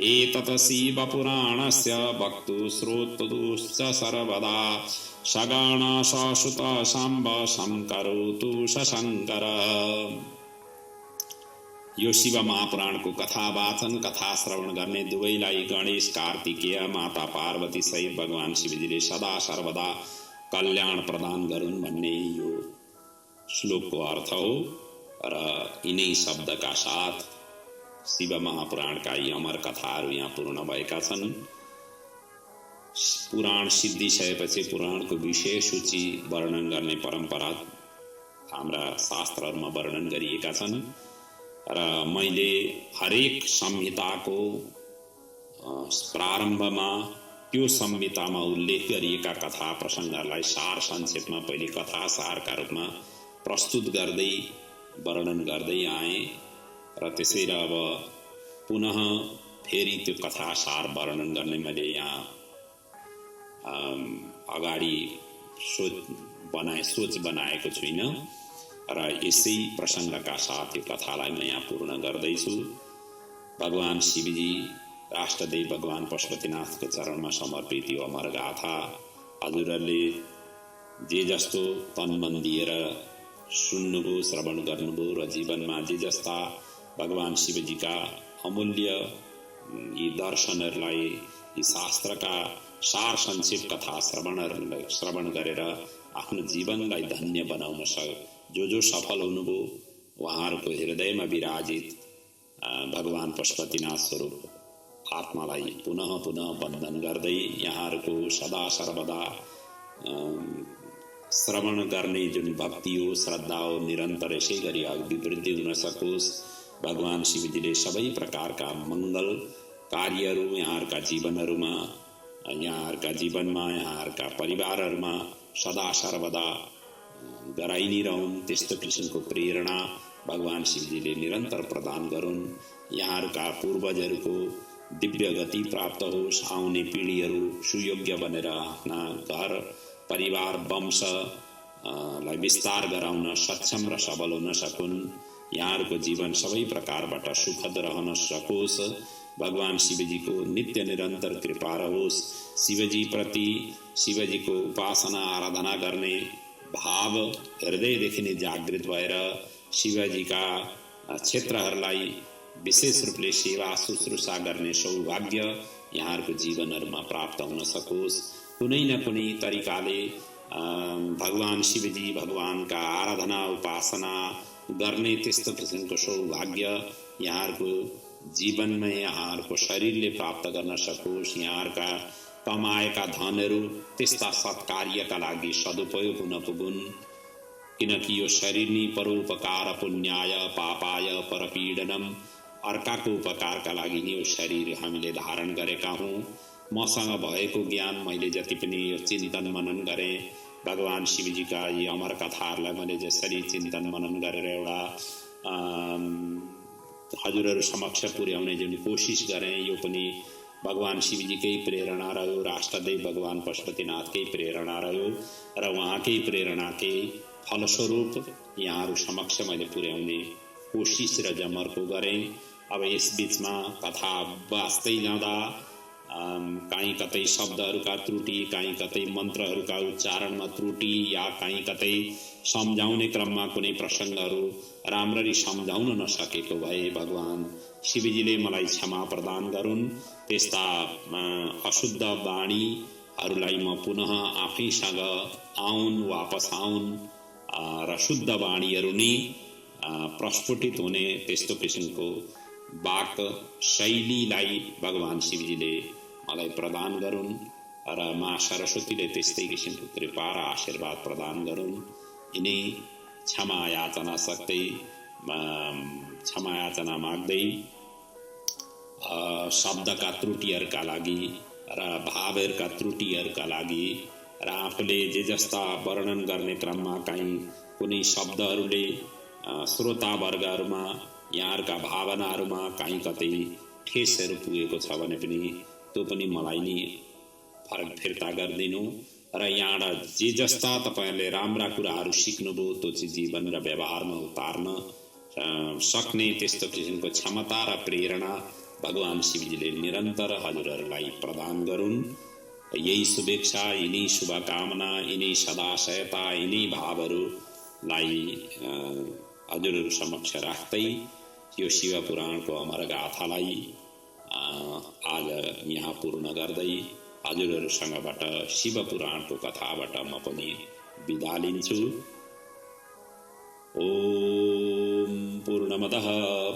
एतत् शिव पुराणस्य भक्तो श्रोतुश्च सर्वदा सगण ससुत साम्ब संकरोतु सशंकर। यो शिव महापुराणको कथा वाचन कथा श्रवण गर्ने दुवैलाई गणेश कार्तिकेय माता पार्वती सहित भगवान शिवजीले सदा सर्वदा कल्याण प्रदान गरून् भन्ने यो श्लोकको अर्थ हो। र यिनै शब्दका साथ शिव महापुराणका यी अमर कथाहरू यहाँ पूर्ण भएका छन्। पुराण सिद्धिसकेपछि पुराणको विषय सूची वर्णन गर्ने परम्परा हाम्रा शास्त्रहरूमा वर्णन गरिएका छन् र मैले हरेक संहिताको प्रारम्भमा त्यो संहितामा उल्लेख गरिएका कथा प्रसङ्गहरूलाई सार संक्षेपमा पहिले कथा सारका रूपमा प्रस्तुत गर्दै वर्णन गर्दै आएँ र त्यसैले अब पुनः फेरि त्यो कथा सार वर्णन गर्ने मैले यहाँ अगाडि सोच बनाएको छुइनँ र यसै प्रसङ्गका साथ यो कथालाई म यहाँ पूर्ण गर्दैछु। भगवान शिवजी राष्ट्रदेव भगवान पशुपतिनाथको चरणमा समर्पित यो अमर गाथा हजुरहरूले जे जस्तो तन मन दिएर सुन्नुभयो श्रवण गर्नुभयो र जीवनमा जे जस्ता भगवान शिवजीका अमूल्य यी दर्शनहरूलाई यी शास्त्रका सार संक्षेप कथा श्रवण गरेर आफ्नो जीवनलाई धन्य बनाउन जो सफल हुनुभयो उहाँहरूको हृदयमा विराजित भगवान पशुपतिनाथ स्वरूप आत्मालाई पुनः पुनः वन्दन गर्दै यहाँहरूको सदा सर्वदा श्रवण गर्ने जुन भक्ति हो श्रद्धा हो निरन्तर यसै गरी अभिवृद्धि हुन सकोस्। भगवान शिवजीले सबै प्रकारका मङ्गल कार्यहरू यहाँहरूका जीवनमा यहाँहरूका परिवारहरूमा सदा सर्वदा गराइ नै रहन्। त्यस्तो किसिमको प्रेरणा भगवान शिवजीले निरन्तर प्रदान गरून्। यहाँहरूका पूर्वजहरूको दिव्य गति प्राप्त होस्। आउने पिँढीहरू सुयोग्य बनेर आफ्ना घर परिवार वंशलाई विस्तार गराउन सक्षम र सबल हुन सकुन्। यहाँहरूको जीवन सबै प्रकारबाट सुखद रहन सकोस्। भगवान शिवजीको नित्य निरन्तर कृपा रहोस्। शिवजी प्रति शिवजीको उपासना आराधना गर्ने भाव हृदयदेखि नै जागृत भएर शिवजीका क्षेत्रहरूलाई विशेष रूपले सेवा शुश्रूषा गर्ने सौभाग्य यहाँहरूको जीवनहरूमा प्राप्त हुन सकोस्। कुनै न कुनै तरिकाले भगवान शिवजी भगवानका आराधना उपासना गर्ने त्यस्तो किसिमको सौभाग्य यहाँहरूको जीवनमा यहाँहरूको शरीरले प्राप्त गर्न सकोस्, यहाँहरूका कमाएका धनहरू त्यस्ता सत्कार्यका लागि सदुपयोग हुन पुगुन्। किनकि यो शरीर नि परोपकार पुण्याय पापाय परपीडनम, अर्काको उपकारका लागि नि यो शरीर हामीले धारण गरेका हौँ। मसँग भएको ज्ञान मैले जति पनि यो चिन्तन मनन गरेँ, भगवान शिवजीका यी अमर कथाहरूलाई मैले जसरी चिन्तन मनन गरेर एउटा हजुरहरू समक्ष पुर्याउने जुन कोसिस गरेँ, यो पनि भगवान शिवजीकै प्रेरणा रह्यो, राष्ट्रदेव भगवान पशुपतिनाथकै प्रेरणा रह्यो र उहाँकै प्रेरणाकै फलस्वरूप यहाँहरू समक्ष मैले पुर्याउने कोसिस र जमर्को गरेँ। अब यस बीचमा कथा बाँच्दै जाँदा कहीँ कतै शब्दहरूका त्रुटि, कहीँ कतै मन्त्रहरूका उच्चारणमा त्रुटि, या कहीँ कतै सम्झाउने क्रममा कुनै प्रसङ्गहरू राम्ररी सम्झाउन नसकेको भए भगवान शिवजीले मलाई क्षमा प्रदान गरून्। त्यस्ता अशुद्ध वाणीहरूलाई म पुनः आफैसँग वापस आउन् र शुद्ध वाणीहरू नै प्रस्फुटित हुने त्यस्तो किसिमको वाक शैलीलाई भगवान शिवजीले मलाई प्रदान गरून् र माँ सरस्वतीले त्यस्तै किसिमको कृपा र आशीर्वाद प्रदान गरून्। यिनै क्षमा याचना सक्दै क्षमा याचना माग्दै शब्दका त्रुटिहरूका लागि र भावहरूका त्रुटिहरूका लागि र आफूले जे जस्ता वर्णन गर्ने क्रममा कहीँ कुनै शब्दहरूले श्रोतावर्गहरूमा यहाँहरूका भावनाहरूमा कहीँ कतै ठेसहरू पुगेको छ भने पनि त्यो पनि मलाई नि फरक फिर्ता गरिदिनु र यहाँबाट जे जस्ता तपाईहरुले राम्रा कुराहरू सिक्नुभयो त्यो चाहिँ जीवन र व्यवहारमा उतार्न सक्ने त्यस्तो किसिमको क्षमता र प्रेरणा भगवान शिवजीले निरन्तर हजुरहरूलाई प्रदान गरून्। यही शुभेच्छा, यिनै शुभकामना, यिनै सदाशयता, यिनै भावहरूलाई हजुरहरू समक्ष राख्दै यो शिव पुराणको अमर गाथालाई आज यहाँ पूर्ण गर्दै हजुरहरूसँगबाट शिव पुराणको कथाबाट म पनि बिदा लिन्छु। ओम पूर्णमदः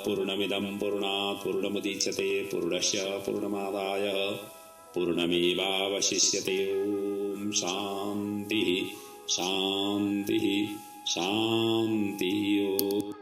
पूर्णमिदं पूर्णात् पूर्णमुदच्यते पूर्णस्य पूर्णमादाय पूर्णमेवावशिष्यते। ओम शान्तिः शान्तिः शान्तिः। ओम।